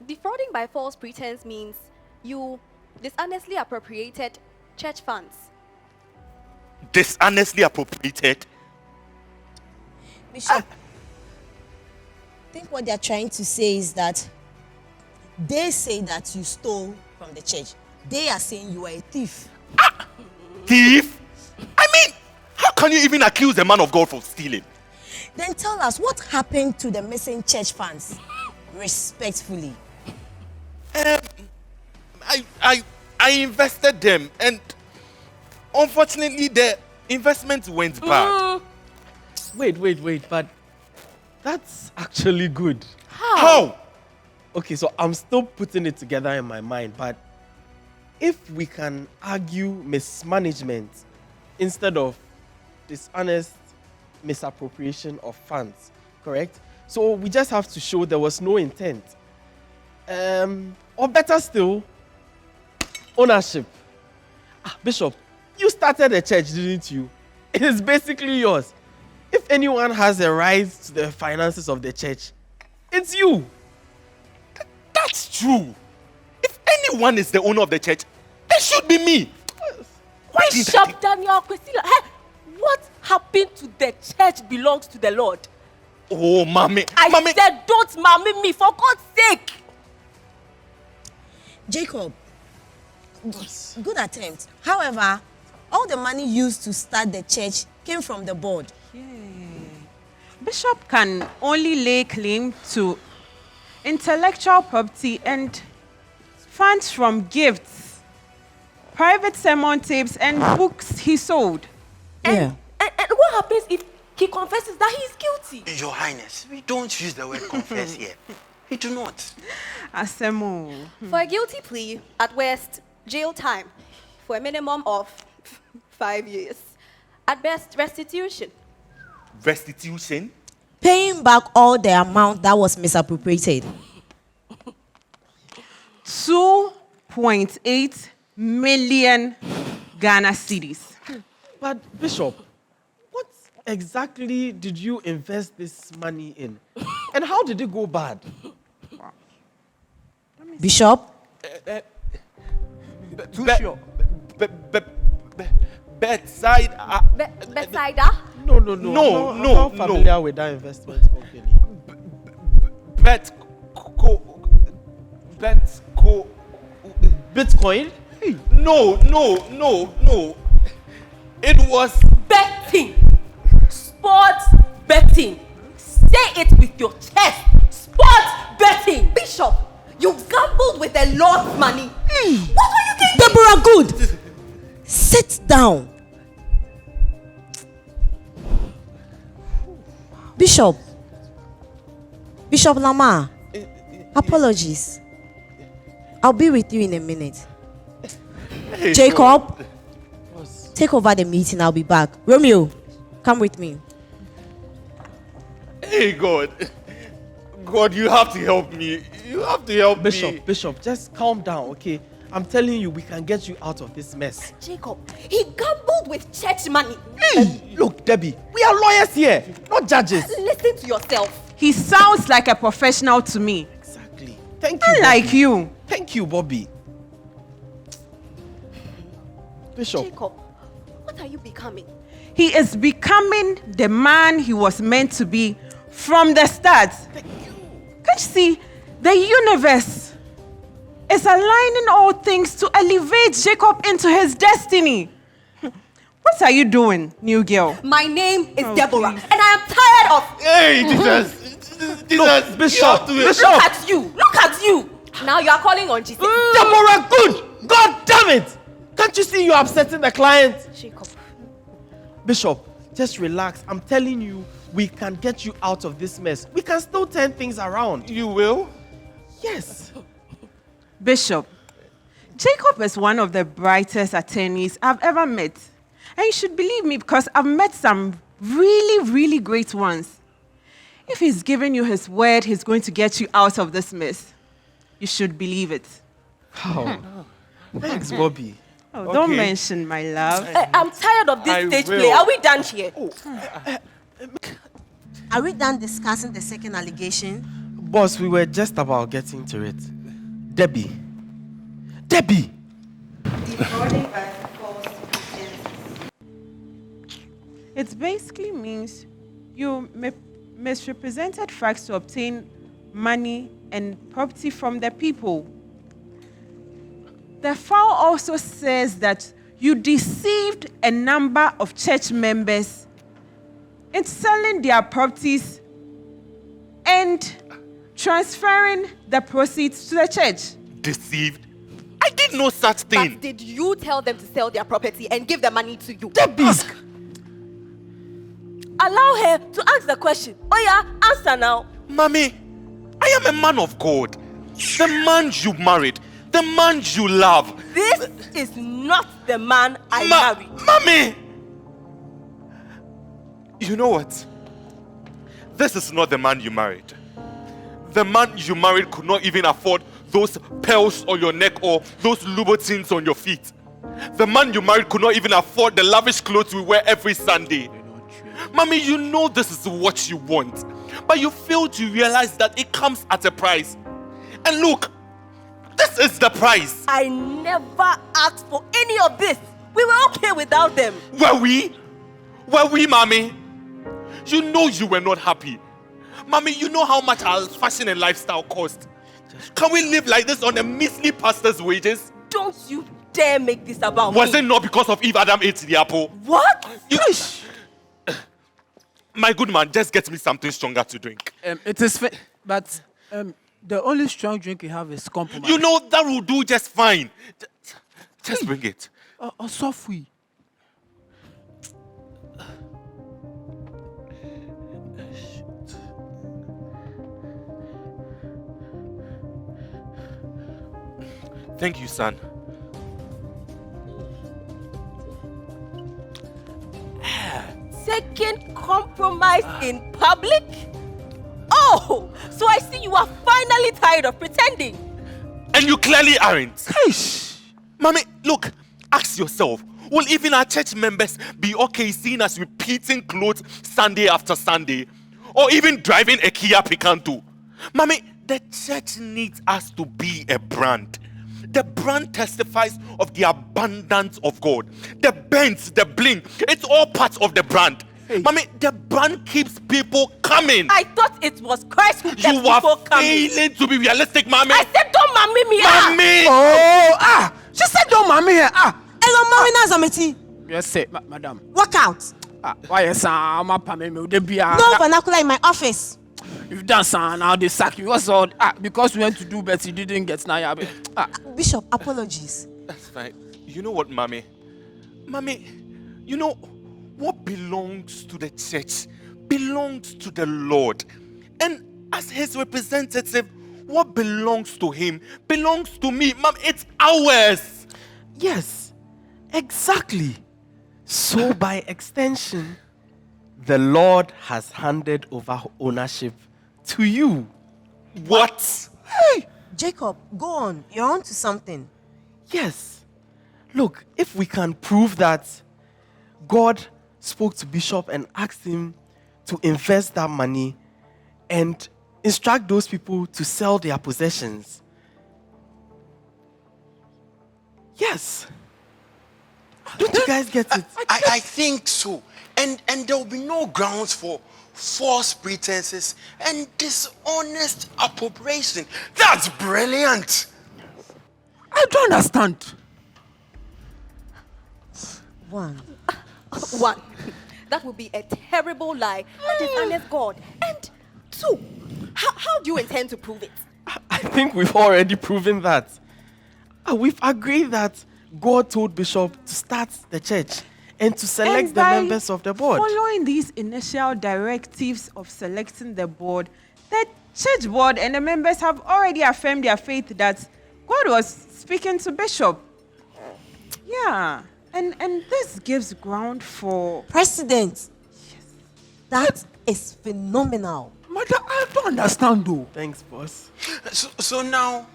Defrauding by false pretense means you dishonestly appropriated church funds. Dishonestly appropriated. Bishop, I think what they're trying to say is that they say that you stole from the church. They are saying you are a thief. Thief? I mean, how can you even accuse a man of God for stealing? Then tell us what happened to the missing church funds, respectfully. I invested them, and unfortunately the investment went bad. Wait, but that's actually good. How? Okay, so I'm still putting it together in my mind, but if we can argue mismanagement instead of dishonest misappropriation of funds, correct? So we just have to show there was no intent. Or better still, ownership. Bishop, you started a church, didn't you? It is basically yours. If anyone has a right to the finances of the church, it's you. That's true. If anyone is the owner of the church, it should be me. Why did I Bishop Daniel Christina, hey, what happened to the church belongs to the Lord. Oh, mommy. I Mommy. said don't mommy me, for God's sake. Jacob, good attempt. However, all the money used to start the church came from the board. Bishop can only lay claim to intellectual property and funds from gifts, private sermon tapes, and books he sold. Yeah. And what happens if he confesses that he is guilty? Your Highness, we don't use the word confess here. We do not. Asemo. For a guilty plea, at worst, jail time. For a minimum of 5 years. At best, restitution. Restitution? Paying back all the amount that was misappropriated. 2.8 million Ghana cedis. But Bishop, what exactly did you invest this money in? And how did it go bad? Bishop, Bedside. Bethsaida? No. No, I'm no, not no. familiar with that investment company. Bitcoin? No. It was Betting. Sports betting. Say it with your chest. Sports betting. Bishop, you gambled with the Lord's money. What were you thinking? Deborah Good, sit down. Bishop Lamar, apologies. I'll be with you in a minute. Hey, Jacob, Boss. take over the meeting. I'll be back. Romeo, come with me. Hey, God. God, you have to help me. You have to help me. Bishop, just calm down, okay? I'm telling you, we can get you out of this mess. Jacob, he gambled with church money. Hey, look, Debbie, we are lawyers here, not judges. Listen to yourself. He sounds like a professional to me. Exactly. Thank you. Unlike Bobby. you. Thank you, Bobby. Bishop. Jacob, what are you becoming? He is becoming the man he was meant to be from the start. Can't you see? The universe is aligning all things to elevate Jacob into his destiny. What are you doing, new girl? My name is Deborah, please. and I am tired of... Hey, Jesus. Look, Bishop. Bishop. Look at you. Look at you. Now you are calling on Jesus. Deborah Good. God damn it. Can't you see you're upsetting the client? Jacob. Bishop, just relax. I'm telling you, we can get you out of this mess. We can still turn things around. You will? Yes. Bishop, Jacob is one of the brightest attorneys I've ever met. And you should believe me because I've met some really, really great ones. If he's giving you his word, he's going to get you out of this mess. You should believe it. Oh. Thanks, Bobby. Oh, don't mention my love. I'm tired of this stage play. Are we done here? Are we done discussing the second allegation? Boss, we were just about getting to it. Debbie. Debbie! It basically means you misrepresented facts to obtain money and property from the people. The file also says that you deceived a number of church members in selling their properties and transferring the proceeds to the church. Deceived? I did no such thing. But did you tell them to sell their property and give the money to you? Debbie! Allow her to ask the question. Oh yeah, answer now. Mommy, I am a man of God. The man you married. The man you love. This is not the man I married. Mommy! You know what? This is not the man you married. The man you married could not even afford those pearls on your neck or those Louboutins on your feet. The man you married could not even afford the lavish clothes we wear every Sunday. Mommy, you know this is what you want, but you fail to realize that it comes at a price. And look, this is the price. I never asked for any of this. We were okay without them. Were we? Were we, Mommy? You know you were not happy. Mommy, you know how much our fashion and lifestyle cost. Can we live like this on a measly pastor's wages? Don't you dare make this about Was me. it not because of Eve Adam ate the apple? What? My good man, just get me something stronger to drink. It is but the only strong drink you have is compromise. You know that will do just fine. Just bring it. Softly. Thank you, son. Second compromise in public? Oh, so I see you are finally tired of pretending. And you clearly aren't. Mommy, look, ask yourself, will even our church members be okay seeing us repeating clothes Sunday after Sunday? Or even driving a Kia Picanto? Mommy, the church needs us to be a brand. The brand testifies of the abundance of God. The bends, the bling, it's all part of the brand. Hey. Mommy, the brand keeps people coming. I thought it was Christ who kept people coming. You are failing to be realistic, Mommy. I said don't mommy me. Mommy! She said don't mommy here. Hello, mommy Nazameti. Yes, say, madam. Walk out. Why yes, I'm up. No vernacular in my office. You've done son, now they sack you. What's all? Because we went to do better, you didn't get now. Bishop, apologies. That's fine. You know what, Mommy? Mommy, you know what belongs to the church belongs to the Lord. And as his representative, what belongs to him belongs to me. Mom, it's ours. Yes, exactly. So by extension, the Lord has handed over ownership to you. What? Hey, Jacob, go on. You're on to something. Yes. Look, if we can prove that God spoke to Bishop and asked him to invest that money and instruct those people to sell their possessions. Yes. Don't you guys get it? I think so. And there will be no grounds for false pretenses and dishonest appropriation. That's brilliant. I don't understand. One. One, that would be a terrible lie and dishonest God. And two, how do you intend to prove it? I think we've already proven that. We've agreed that God told Bishop to start the church and to select And the by members of the board. Following these initial directives of selecting the board, the church board and the members have already affirmed their faith that God was speaking to Bishop. Yeah. And this gives ground for... President. Yes. That is phenomenal. Mother, I don't understand though. Thanks, boss. So now,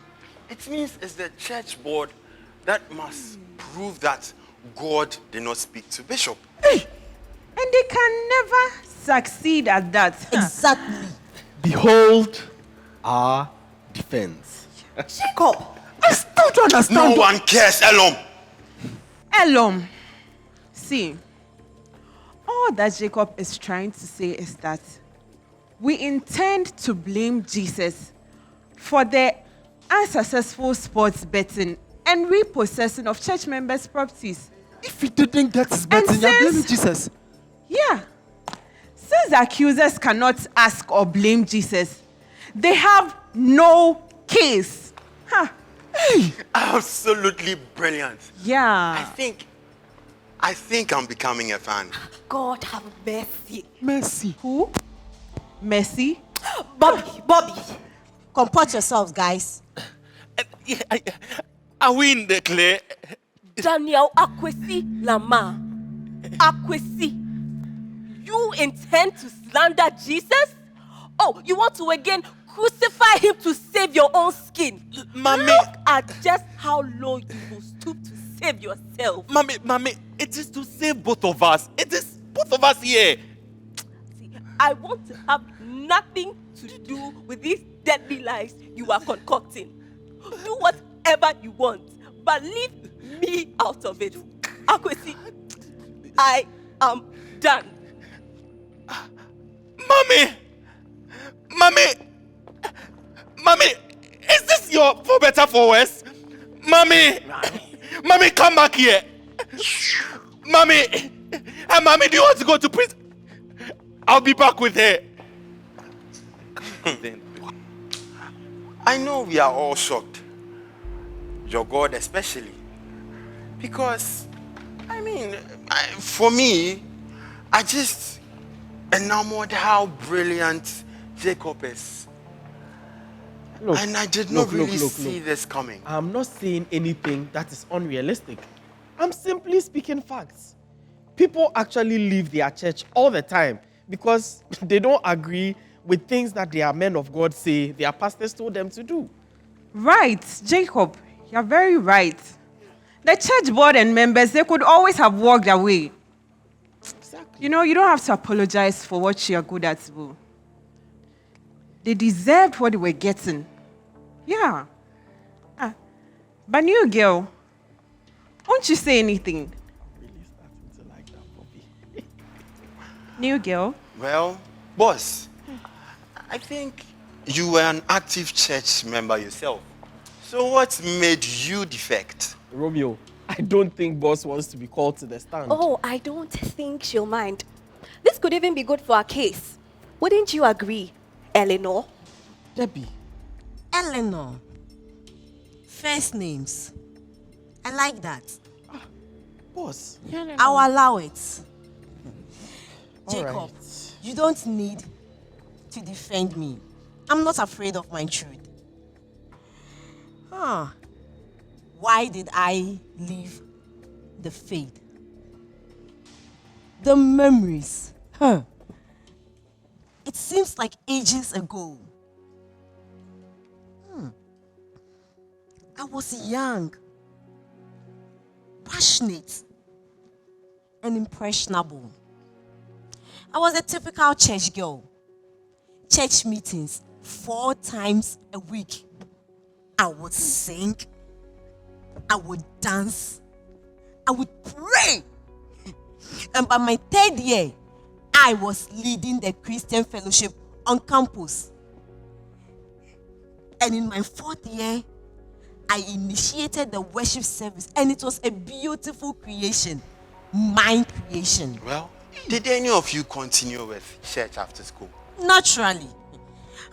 it means it's the church board that must prove that God did not speak to Bishop. And they can never succeed at that. Exactly. Behold our defense. Jacob! I still don't understand. No one cares, Elom. Elom, see, all that Jacob is trying to say is that we intend to blame Jesus for the unsuccessful sports betting and repossessing of church members' properties. If he didn't get his betting, you're blaming Jesus. Yeah. Since the accusers cannot ask or blame Jesus, they have no case. Huh. Absolutely brilliant. Yeah. I think I'm becoming a fan. God have mercy. Mercy. Who? Mercy? Bobby. Comport yourselves, guys. Are we in the clear? Daniel Akwesi Lama. Akwesi. You intend to slander Jesus? Oh, you want to again crucify him to save your own skin? Mommy. Look at just how low you will stoop to save yourself. Mommy, it is to save both of us. It is both of us here. See, I want to have nothing to do with these deadly lies you are concocting. Do whatever you want, but leave me out of it. Akwesi, I am done. Mommy, is this your for better for worse? Mommy, come back here. Mommy, do you want to go to prison? I'll be back with her. I know we are all shocked. Your God especially. Because, for me, I just enamored how brilliant Jacob is. Look, and I did not really see this coming. I'm not saying anything that is unrealistic. I'm simply speaking facts. People actually leave their church all the time because they don't agree with things that their men of God say their pastors told them to do. Right, Jacob, you're very right. The church board and members, they could always have walked away. Exactly. You know, you don't have to apologize for what you're good at, boo. They deserved what they were getting. Yeah. But new girl, won't you say anything? Really starting to like that puppy. New girl? Well, boss, I think you were an active church member yourself. So what made you defect? Romeo, I don't think boss wants to be called to the stand. Oh, I don't think she'll mind. This could even be good for our case. Wouldn't you agree, Eleanor? Debbie. Eleanor. First names. I like that. Boss. I'll allow it. All Jacob, right. you don't need to defend me. I'm not afraid of my truth. Why did I leave the faith? The memories. It seems like ages ago. I was young. passionate and impressionable. I was a typical church girl. Church meetings 4 times a week. I would sing, I would dance, I would pray. And by my 3rd year, I was leading the Christian fellowship on campus. And in my 4th year, I initiated the worship service, and it was a beautiful creation, my creation. Well, did any of you continue with church after school? Naturally,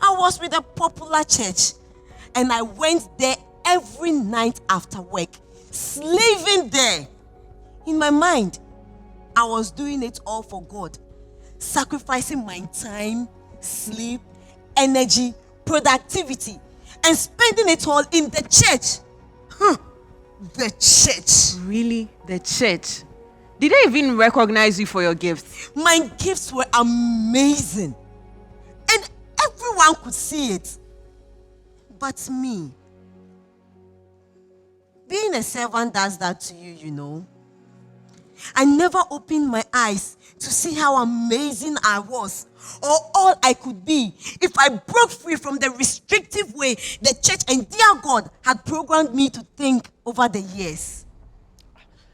I was with a popular church, and I went there every night after work, slaving there. In my mind, I was doing it all for God, sacrificing my time, sleep, energy, productivity, and spending it all in the church. The church. Really? The church? Did they even recognize you for your gifts? My gifts were amazing, and everyone could see it. But me, being a servant does that to you, you know. I never opened my eyes to see how amazing I was, or all I could be if I broke free from the restrictive way the church and dear God had programmed me to think over the years.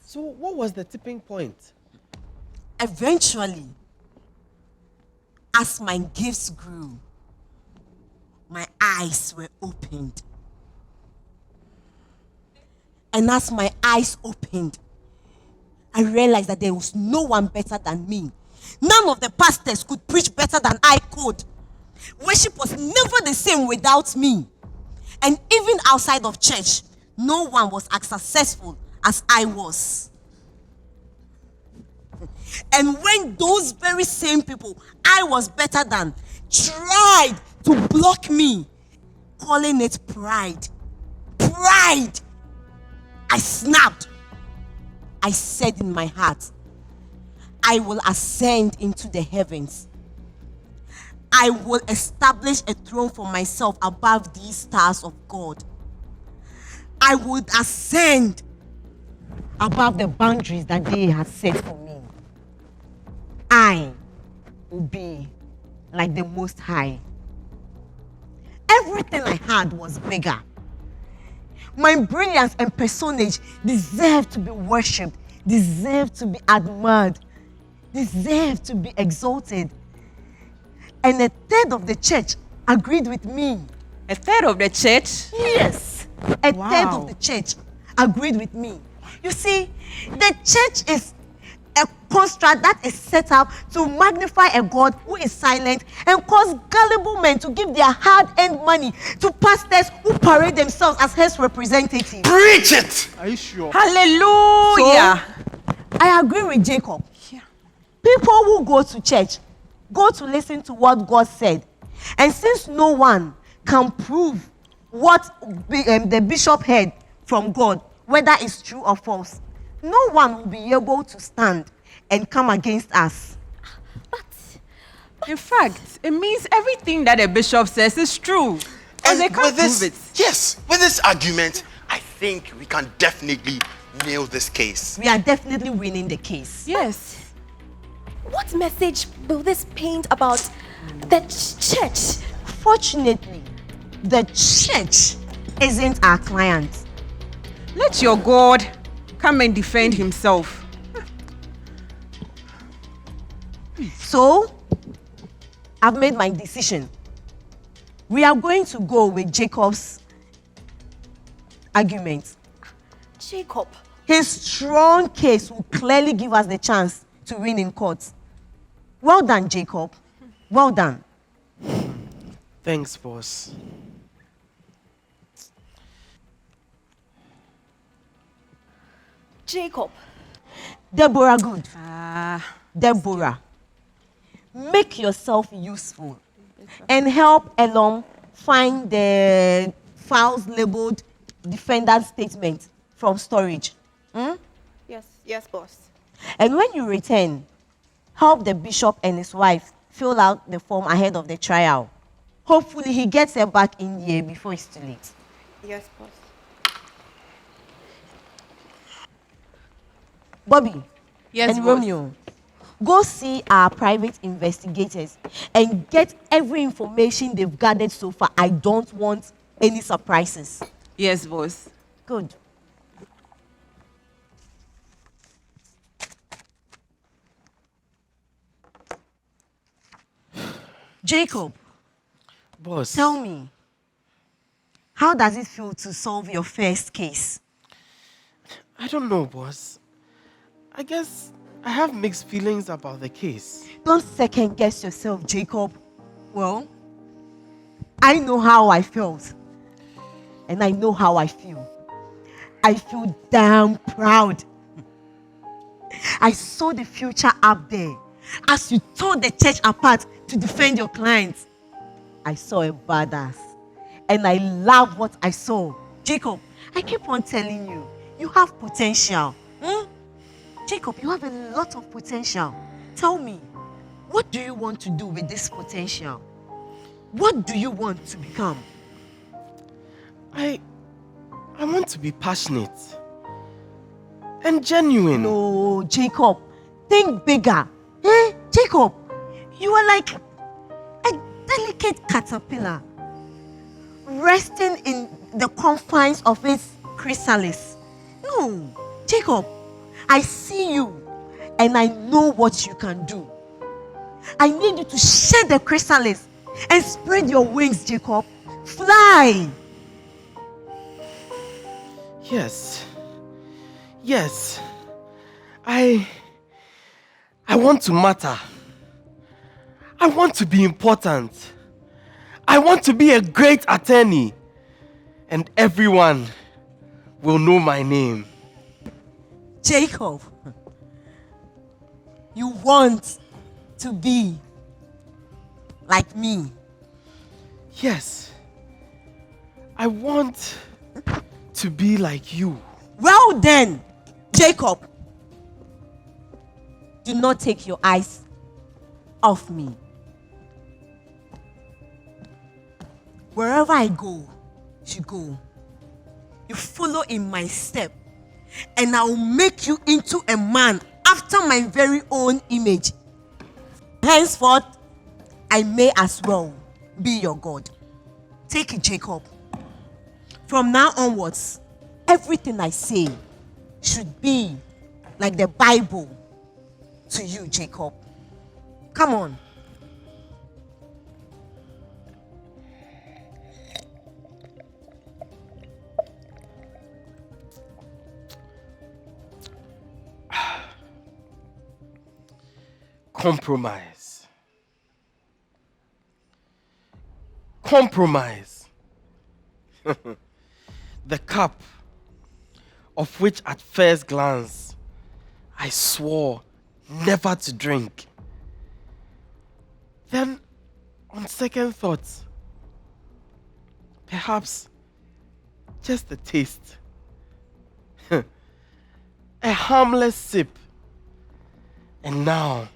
So what was the tipping point? Eventually, as my gifts grew, my eyes were opened. And as my eyes opened, I realized that there was no one better than me. None of the pastors could preach better than I could. Worship was never the same without me. And even outside of church, no one was as successful as I was. And when those very same people I was better than tried to block me, calling it pride, I snapped. I said in my heart, I will ascend into the heavens. I will establish a throne for myself above these stars of God. I would ascend above the boundaries that they have set for me. I will be like the Most High. Everything I had was bigger. My brilliance and personage deserved to be worshipped, deserved to be admired, deserved to be exalted. And 1/3 of the church agreed with me. 1/3 of the church? Yes. 1/3 of the church agreed with me. You see, the church is a construct that is set up to magnify a God who is silent and cause gullible men to give their hard-earned money to pastors who parade themselves as his representatives. Preach it! Are you sure? Hallelujah! So, I agree with Jacob. Yeah. People who go to church go to listen to what God said. And since no one can prove what the bishop heard from God, whether it's true or false, no one will be able to stand and come against us. But in fact, it means everything that the bishop says is true. And they can't with this, prove it. yes, with this argument, I think we can definitely nail this case. We are definitely winning the case. Yes. What message will this paint about the church? Fortunately, the church isn't our client. Let your God come and defend himself. So, I've made my decision. We are going to go with Jacob's argument. Jacob. His strong case will clearly give us the chance to win in court. Well done, Jacob. Well done. Thanks, boss. Jacob. Deborah Goode. Ah. Deborah. Make yourself useful and help Elon find the files labeled defendant statement from storage. Yes, boss. And when you return, help the bishop and his wife fill out the form ahead of the trial. Hopefully he gets her back in here before it's too late. Yes, boss. Bobby Yes, and boss. Romeo, go see our private investigators and get every information they've gathered so far. I don't want any surprises. Yes, boss. Good. Jacob, Boss. tell me, how does it feel to solve your first case? I don't know, boss. I guess I have mixed feelings about the case. Don't second guess yourself, Jacob. Well, I know how I felt, and I know how I feel. I feel damn proud. I saw the future up there as you tore the church apart to defend your clients. I saw a badass, and I love what I saw. Jacob, I keep on telling you, you have potential. Jacob, you have a lot of potential. Tell me, what do you want to do with this potential? What do you want to become? I want to be passionate and genuine. No, Jacob, think bigger. Jacob, you are like a delicate caterpillar resting in the confines of its chrysalis. No, Jacob, I see you and I know what you can do. I need you to shed the chrysalis and spread your wings, Jacob. Fly. Yes. Yes. I want to matter. I want to be important. I want to be a great attorney. And everyone will know my name. Jacob, you want to be like me. Yes. I want to be like you. Well then, Jacob, do not take your eyes off me. Wherever I go, you go. You follow in my step, and I will make you into a man after my very own image. Henceforth, I may as well be your God. Take it, Jacob. From now onwards, everything I say should be like the Bible to you, Jacob. Come on. Compromise. Compromise. The cup of which at first glance I swore never to drink. Then, on second thoughts, perhaps just a taste. A harmless sip. And now,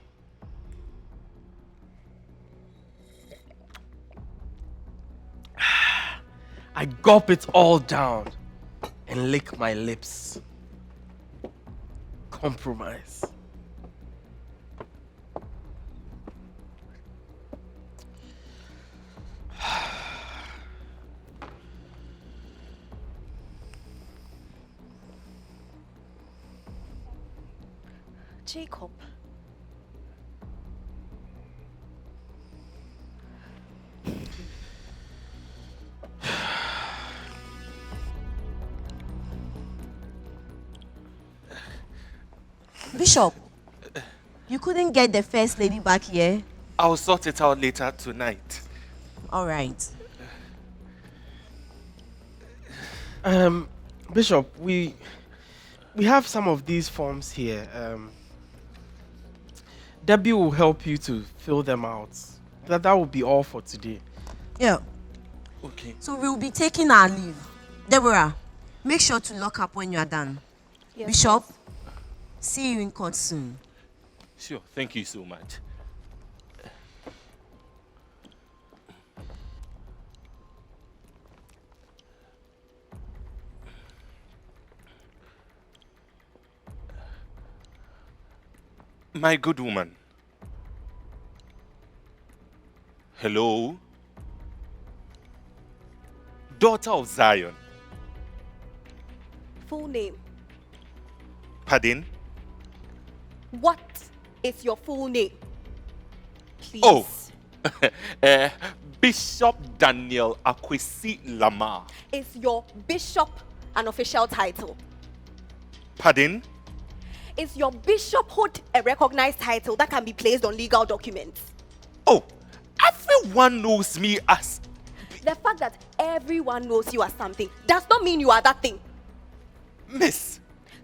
I gulp it all down and lick my lips. Compromise. Jacob. Bishop, you couldn't get the first lady back here? I'll sort it out later tonight. All right. Bishop, we have some of these forms here. Debbie will help you to fill them out. That will be all for today. Yeah. Okay. So we'll be taking our leave. Deborah, make sure to lock up when you are done. Yes, Bishop, see you in court soon. Sure. Thank you so much. My good woman. Hello? Daughter of Zion. Full name. Pardon? What is your full name? Please. Oh. Bishop Daniel Akwesi Lamar. Is your bishop an official title? Pardon? Is your bishophood a recognized title that can be placed on legal documents? Oh, everyone knows me as... The fact that everyone knows you as something does not mean you are that thing. Miss.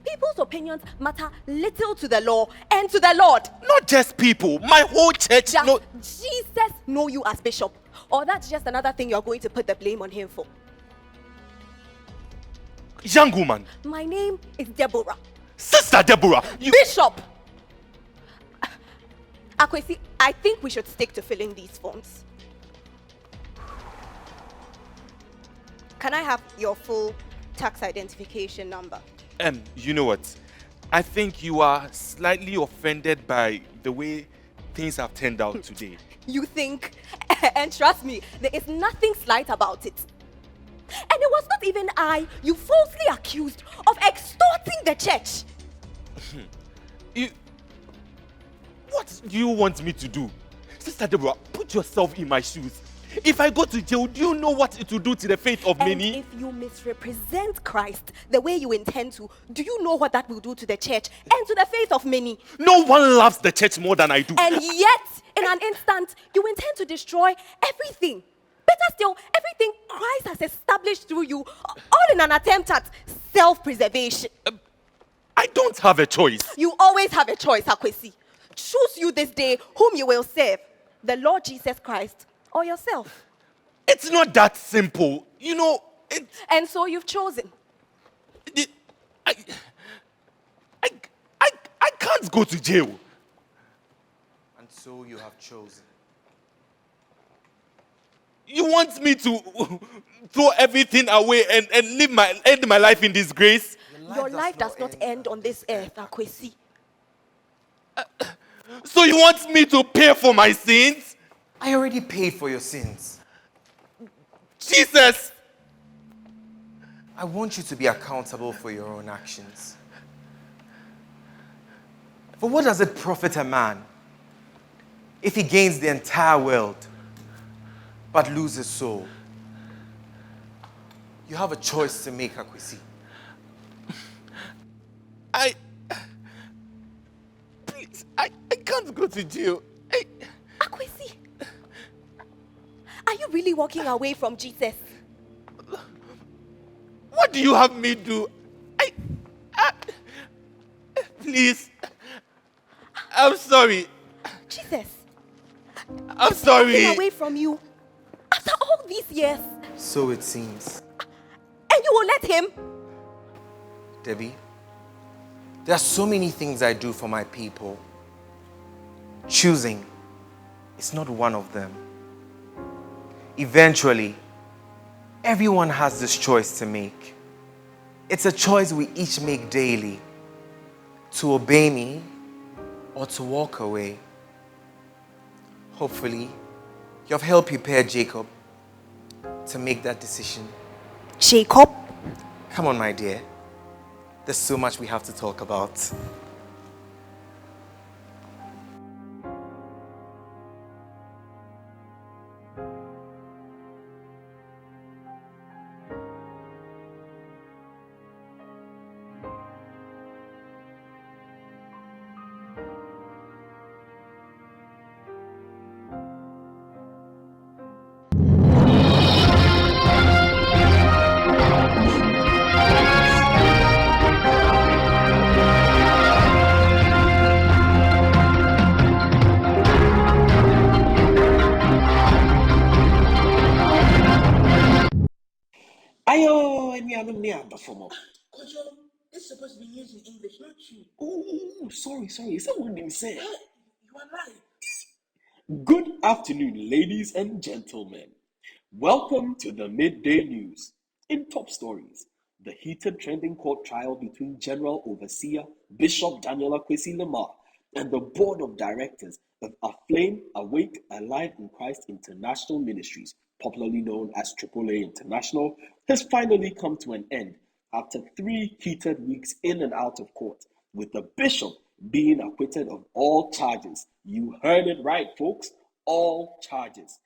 People's opinions matter little to the law and to the Lord. Not just people, my whole church. Does Jesus know you as bishop? Or that's just another thing you're going to put the blame on him for? Young woman. My name is Deborah. Sister Deborah. Bishop. Akwesi, I think we should stick to filling these forms. Can I have your full tax identification number? You know what? I think you are slightly offended by the way things have turned out today. You think? And trust me, there is nothing slight about it. And it was not even I you falsely accused of extorting the church. What do you want me to do? Sister Deborah, put yourself in my shoes. If I go to jail, do you know what it will do to the faith of many? If you misrepresent Christ the way you intend to, do you know what that will do to the church and to the faith of many? No one loves the church more than I do. And yet, in an instant, you intend to destroy everything. Better still, everything Christ has established through you, all in an attempt at self-preservation. I don't have a choice. You always have a choice, Akwesi. Choose you this day whom you will serve, the Lord Jesus Christ or yourself. It's not that simple. You know, and so you've chosen. I can't go to jail. And so you have chosen. You want me to throw everything away and end my life in disgrace? Your life does not end on this earth, Akwesi. So you want me to pay for my sins? I already paid for your sins. Jesus! I want you to be accountable for your own actions. For what does it profit a man if he gains the entire world but loses his soul? You have a choice to make, Akwesi. Please, I can't go to jail. Akwesi, are you really walking away from Jesus? What do you have me do? Please. I'm sorry. Jesus. I'm sorry. Walking away from you after all these years. So it seems. And you will let him? Debbie, there are so many things I do for my people. Choosing is not one of them. Eventually, everyone has this choice to make. It's a choice we each make daily, to obey me or to walk away. Hopefully, you have helped prepare Jacob to make that decision. Jacob? Come on, my dear. There's so much we have to talk about. Ayo, me I'm near performer. It's supposed to be used in English, not you. Oh, sorry. Someone didn't say. You are lying. Good afternoon, ladies and gentlemen. Welcome to the Midday News. In top stories, the heated trending court trial between General Overseer Bishop Daniel Akwesi Lamar and the board of directors of Aflame Awake Alive in Christ International Ministries, popularly known as AAA International, has finally come to an end after 3 heated weeks in and out of court, with the bishop being acquitted of all charges. You heard it right, folks, all charges.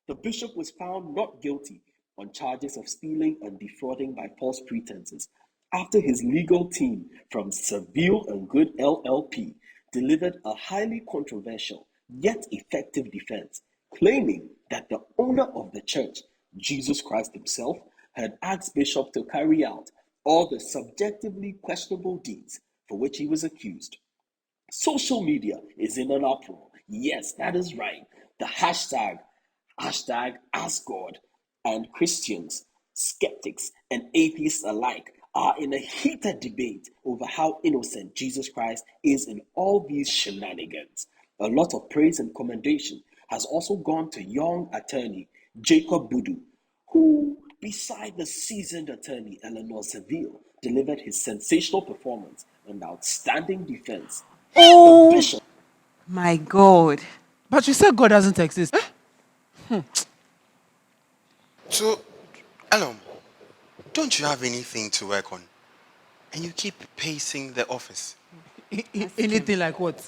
The bishop was found not guilty on charges of stealing and defrauding by false pretenses after his legal team from Sevile Goode LLP delivered a highly controversial yet effective defense, claiming that the owner of the church, Jesus Christ himself, had asked Bishop to carry out all the subjectively questionable deeds for which he was accused. Social media is in an uproar. Yes, that is right. The hashtag AskGod, and Christians, skeptics, and atheists alike are in a heated debate over how innocent Jesus Christ is in all these shenanigans. A lot of praise and commendation has also gone to young attorney Jacob Budu, who, beside the seasoned attorney Eleanor Seville, delivered his sensational performance and outstanding defense. The Oh bishop. my God. But you said God doesn't exist. So, Elom, don't you have anything to work on? And you keep pacing the office. Anything like what?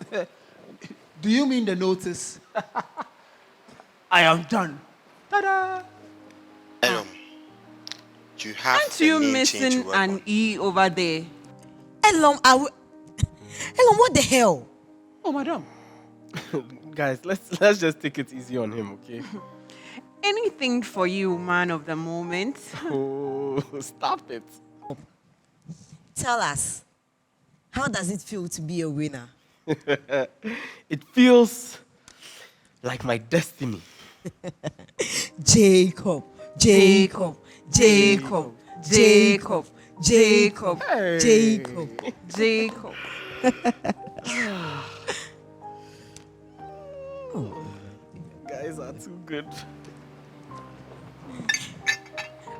Do you mean the notice? I am done. Ta-da! Elom, you have Aren't the you name change to missing work an on. E over there? Elom, Elom, what the hell? Oh, madam. Guys, let's just take it easy on him, okay? Anything for you, man of the moment. Oh, stop it. Tell us, how does it feel to be a winner? It feels like my destiny. Jacob, Jacob, Jacob, Jacob, Jacob, Hey. Jacob. Jacob. Guys are too good.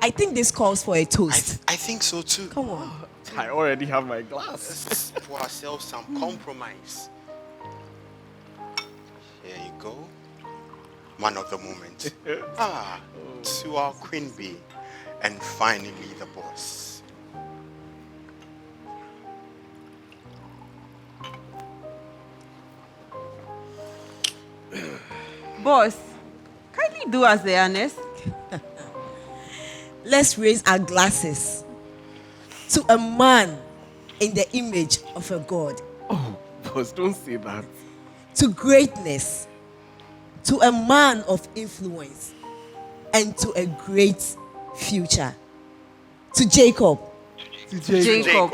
I think this calls for a toast. I think so too. Come on. I already have my glass. Let's pour ourselves some compromise. Here you go. Man of the moment. To our queen bee. And finally the boss. Boss, kindly do us the honest. Let's raise our glasses to a man in the image of a God, Oh, boss, don't say that. to greatness, to a man of influence, and to a great future. To Jacob, Jacob.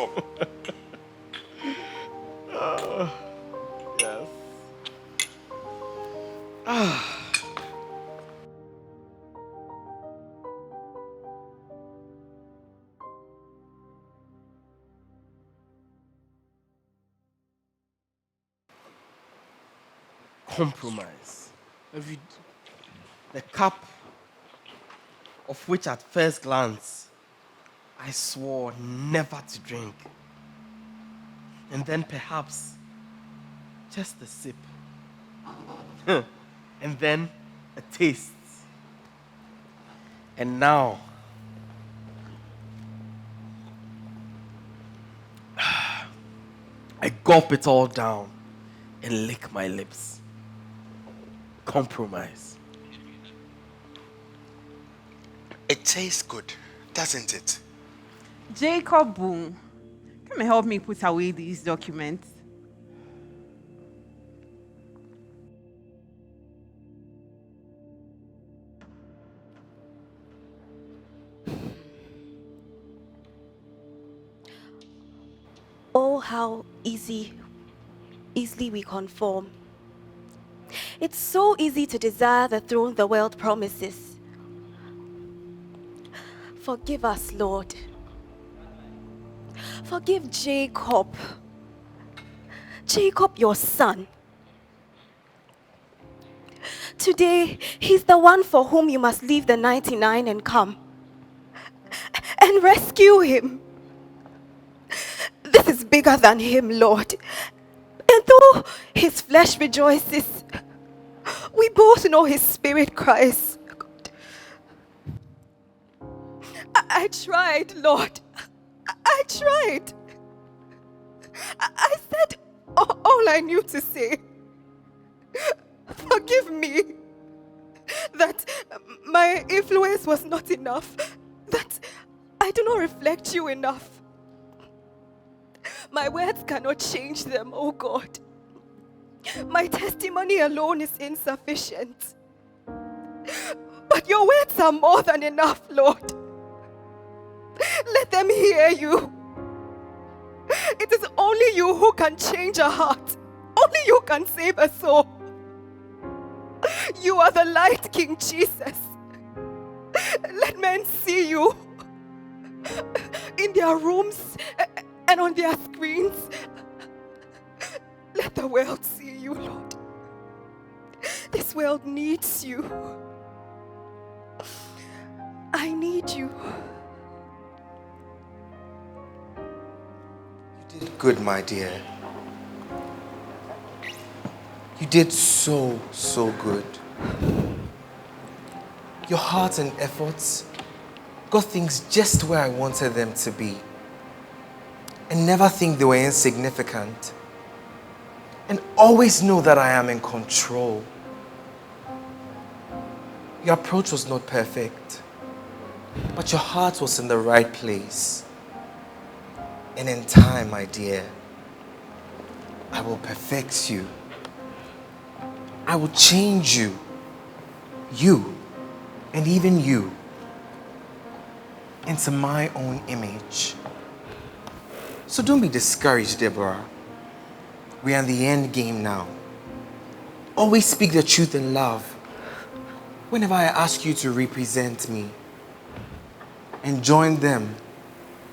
Yes. Compromise. The cup of which at first glance I swore never to drink. And then perhaps just a sip. And then a taste. And now I gulp it all down and lick my lips. Compromise. It tastes good, doesn't it? Jacob Budu, come and help me put away these documents. Oh, how easily we conform. It's so easy to desire the throne the world promises. Forgive us, Lord. Forgive Jacob. Jacob, your son. Today, he's the one for whom you must leave the 99 and come and rescue him. This is bigger than him, Lord. And And though his flesh rejoices, we both know his spirit cries. God. I tried, Lord. I tried. I said all I knew to say. Forgive me that my influence was not enough, that I do not reflect you enough. My words cannot change them, oh God. My testimony alone is insufficient. But your words are more than enough, Lord. Let them hear you. It is only you who can change a heart. Only you can save a soul. You are the light, King Jesus. Let men see you in their rooms and on their screens. Let the world see you, Lord. This world needs you. I need you. You did good, my dear. You did so good. Your heart and efforts got things just where I wanted them to be. And never think they were insignificant. And always know that I am in control. Your approach was not perfect, but your heart was in the right place. And in time, my dear, I will perfect you. I will change you. You, and even you, into my own image. So don't be discouraged, Deborah. We are in the end game now. Always speak the truth in love. Whenever I ask you to represent me, and join them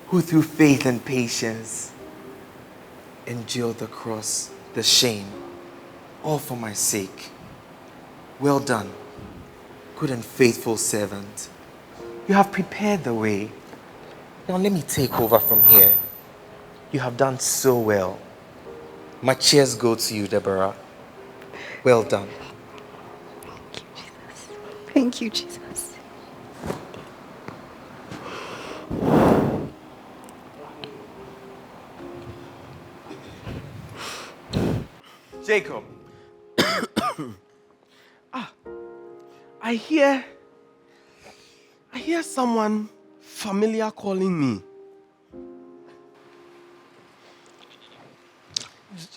who through faith and patience endure the cross, the shame, all for my sake. Well done, good and faithful servant. You have prepared the way. Now let me take over from here. You have done so well. My cheers go to you, Deborah. Well done. Thank you, Jesus. Jacob. I hear someone familiar calling me.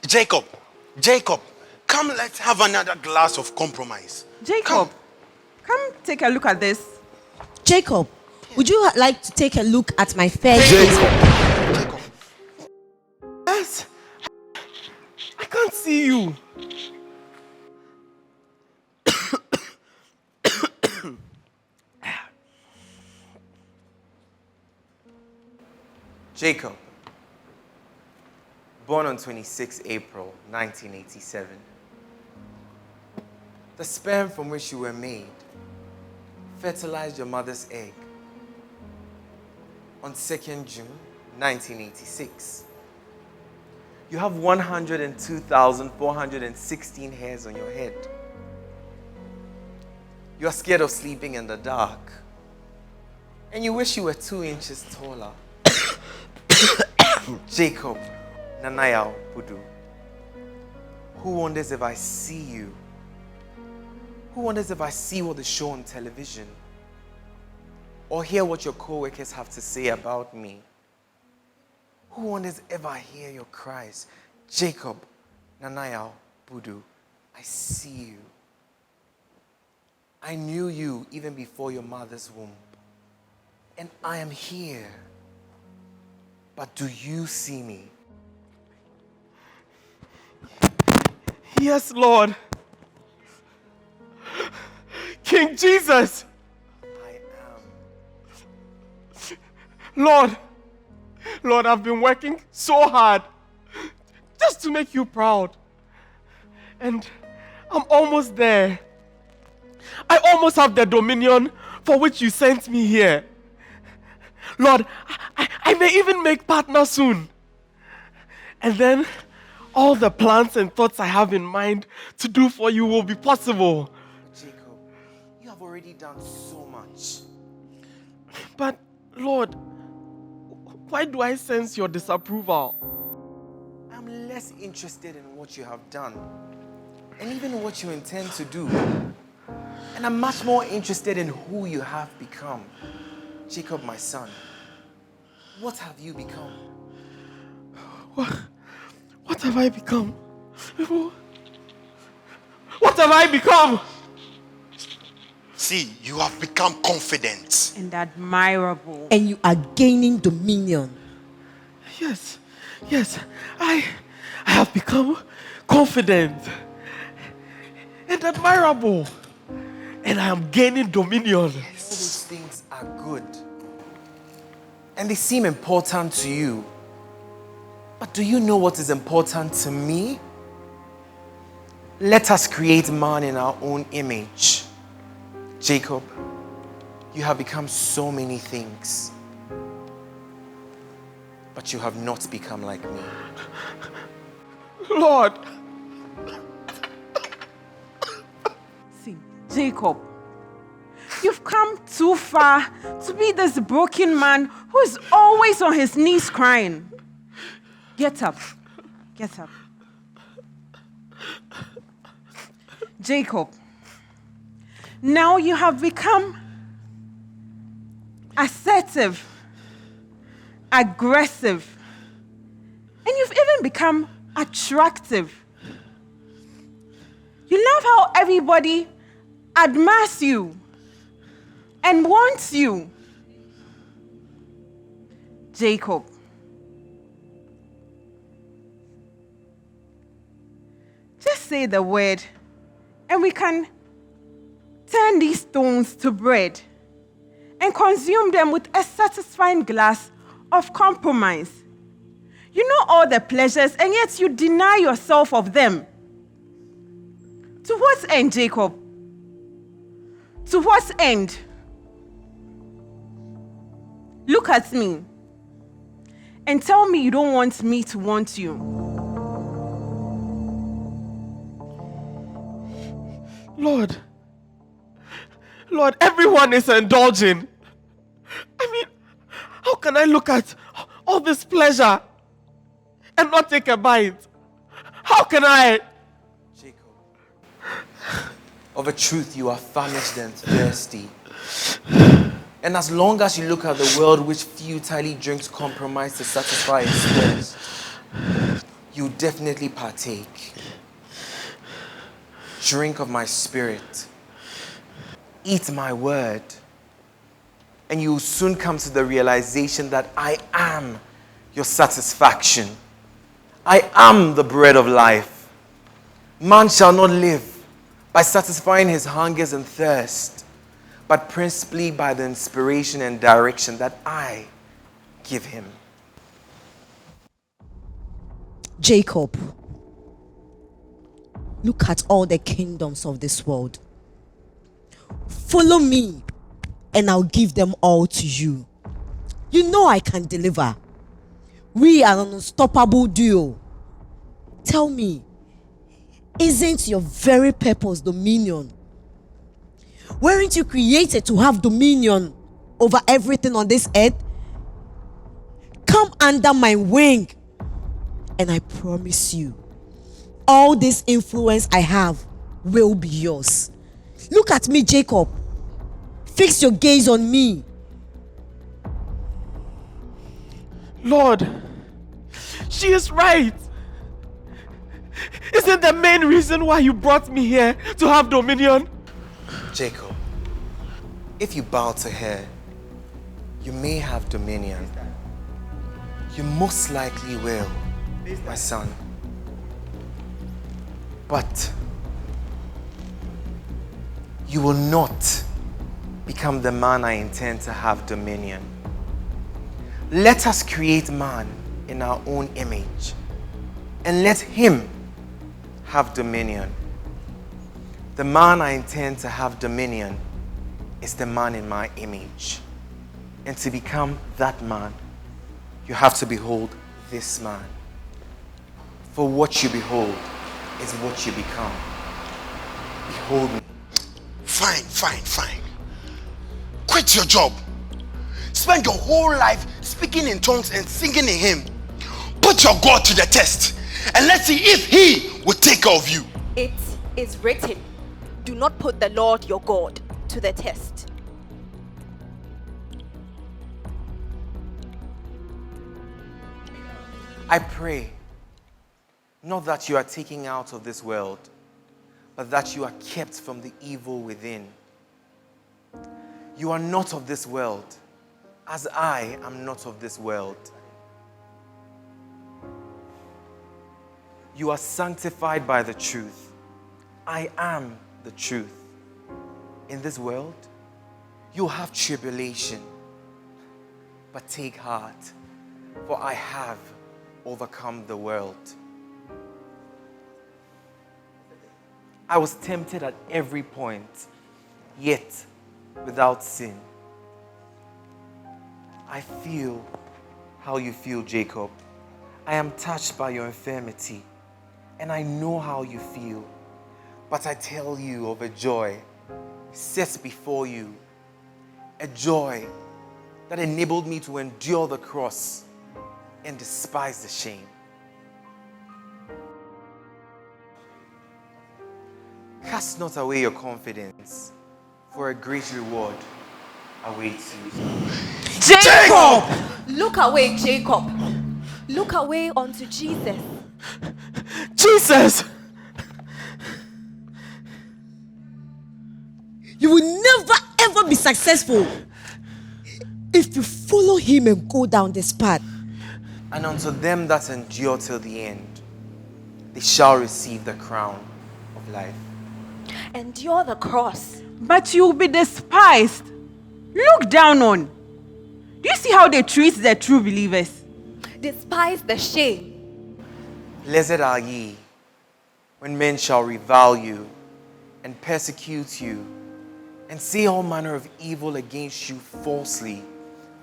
Jacob, come, let's have another glass of compromise. Jacob, come take a look at this. Jacob, would you like to take a look at my fair Jacob. Yes. I can't see you. Jacob, born on 26 April 1987. The sperm from which you were made fertilized your mother's egg on 2nd June 1986. You have 102,416 hairs on your head. You are scared of sleeping in the dark. And you wish you were 2 inches taller. Jacob Budu. Who wonders if I see you? Who wonders if I see what they show on television? Or hear what your co-workers have to say about me? Who wonders if I hear your cries? Jacob Budu, I see you. I knew you even before your mother's womb. And I am here. But do you see me? Yes, Lord. King Jesus. I am. Lord, I've been working so hard just to make you proud. And I'm almost there. I almost have the dominion for which you sent me here. Lord, I may even make partner soon. And then all the plans and thoughts I have in mind to do for you will be possible. Jacob, you have already done so much. But, Lord, why do I sense your disapproval? I'm less interested in what you have done and even what you intend to do. And I'm much more interested in who you have become. Jacob, my son, what have you become? What have I become? What have I become? See, you have become confident. And admirable. And you are gaining dominion. Yes, I have become confident and admirable. And I am gaining dominion. All those things are good. And they seem important to you. But do you know what is important to me? Let us create man in our own image. Jacob, you have become so many things. But you have not become like me. Lord. See, Jacob, you've come too far to be this broken man who is always on his knees crying. Get up. Get up. Jacob, now you have become assertive, aggressive, and you've even become attractive. You love how everybody admires you and wants you. Jacob, just say the word and we can turn these stones to bread and consume them with a satisfying glass of compromise. You know all the pleasures, and yet you deny yourself of them. To what end, Jacob? To what end? Look at me and tell me you don't want me to want you. Lord, everyone is indulging. I mean, how can I look at all this pleasure and not take a bite? How can I? Jacob, of a truth you are famished and thirsty. And as long as you look at the world which futilely drinks compromise to satisfy its thirst, you definitely partake. Drink of my spirit. Eat my word. And you will soon come to the realization that I am your satisfaction. I am the bread of life. Man shall not live by satisfying his hungers and thirst, but principally by the inspiration and direction that I give him. Jacob, look at all the kingdoms of this world. Follow me, and I'll give them all to you. You know I can deliver. We are an unstoppable duo. Tell me, isn't your very purpose dominion? Weren't you created to have dominion over everything on this earth? Come under my wing, and I promise you, all this influence I have will be yours. Look at me, Jacob. Fix your gaze on me. Lord, she is right. Isn't the main reason why you brought me here to have dominion? Jacob, if you bow to her, you may have dominion. You most likely will, my son. But you will not become the man I intend to have dominion. Let us create man in our own image and let him have dominion. The man I intend to have dominion is the man in my image. And to become that man, you have to behold this man. For what you behold is what you become. Behold me. Fine. Quit your job. Spend your whole life speaking in tongues and singing in hymn. Put your God to the test and let's see if he will take care of you. It is written, do not put the Lord your God to the test. I pray, not that you are taken out of this world, but that you are kept from the evil within. You are not of this world, as I am not of this world. You are sanctified by the truth. I am the truth. In this world, you'll have tribulation, but take heart, for I have overcome the world. I was tempted at every point, yet without sin. I feel how you feel, Jacob. I am touched by your infirmity, and I know how you feel. But I tell you of a joy set before you, a joy that enabled me to endure the cross and despise the shame. Cast not away your confidence, for a great reward awaits you. Jacob! Look away, Jacob. Look away unto Jesus. Jesus! You will never ever be successful if you follow him and go down this path. And unto them that endure till the end, they shall receive the crown of life. Endure the cross. But you'll be despised, looked down on. Do you see how they treat the true believers? Despise the shame. Blessed are ye when men shall revile you and persecute you and say all manner of evil against you falsely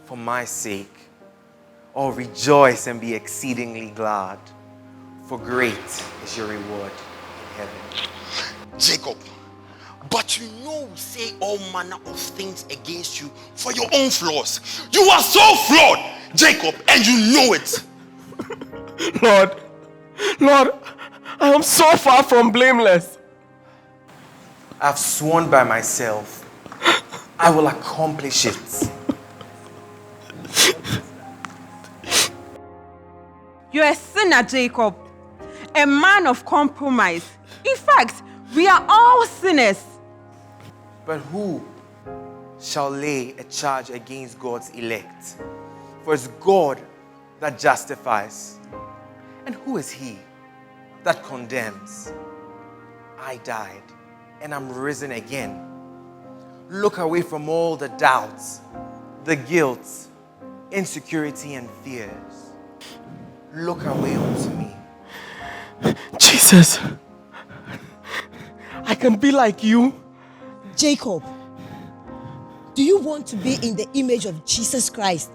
for my sake. Oh, rejoice and be exceedingly glad, for great is your reward in heaven. Jacob, but you know we say all manner of things against you for your own flaws. You are so flawed, Jacob, and you know it. Lord, I am so far from blameless. I've sworn by myself, I will accomplish it. You're a sinner, Jacob, a man of compromise. In fact, we are all sinners. But who shall lay a charge against God's elect? For it's God that justifies. And who is he that condemns? I died, and I'm risen again. Look away from all the doubts, the guilt, insecurity, and fears. Look away unto me. Jesus, I can be like you. Jacob, do you want to be in the image of Jesus Christ?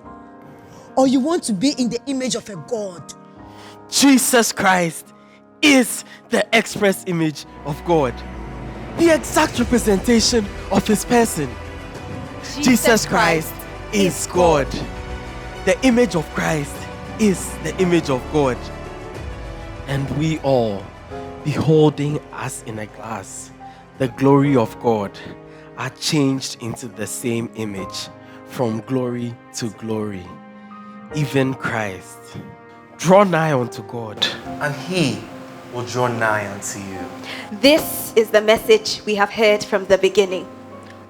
Or you want to be in the image of a God? Jesus Christ is the express image of God, the exact representation of his person. Jesus Christ is God. The image of Christ is the image of God. And we all, beholding as in a glass the glory of God, are changed into the same image from glory to glory, even Christ. Draw nigh unto God, And he will draw nigh unto you. This is the message we have heard from the beginning.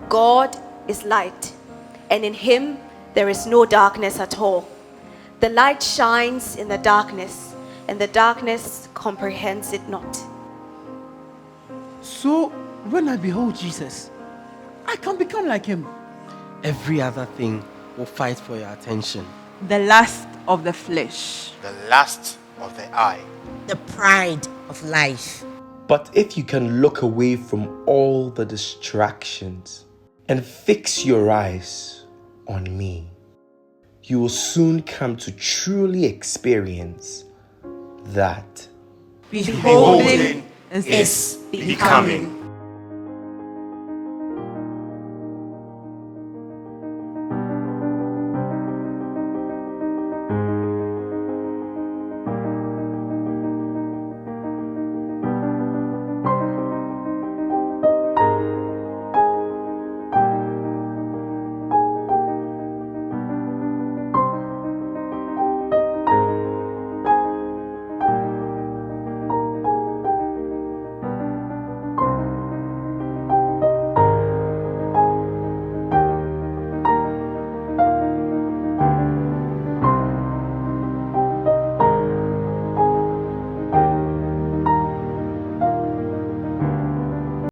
God is light, and in him there is no darkness at all. The light shines in the darkness, and the darkness comprehends it not. So, when I behold Jesus, I can become like him. every other thing will fight for your attention. The lust of the flesh, The lust of the eye. The pride of life. But if you can look away from all the distractions and fix your eyes on me, you will soon come to truly experience that Beholding is becoming.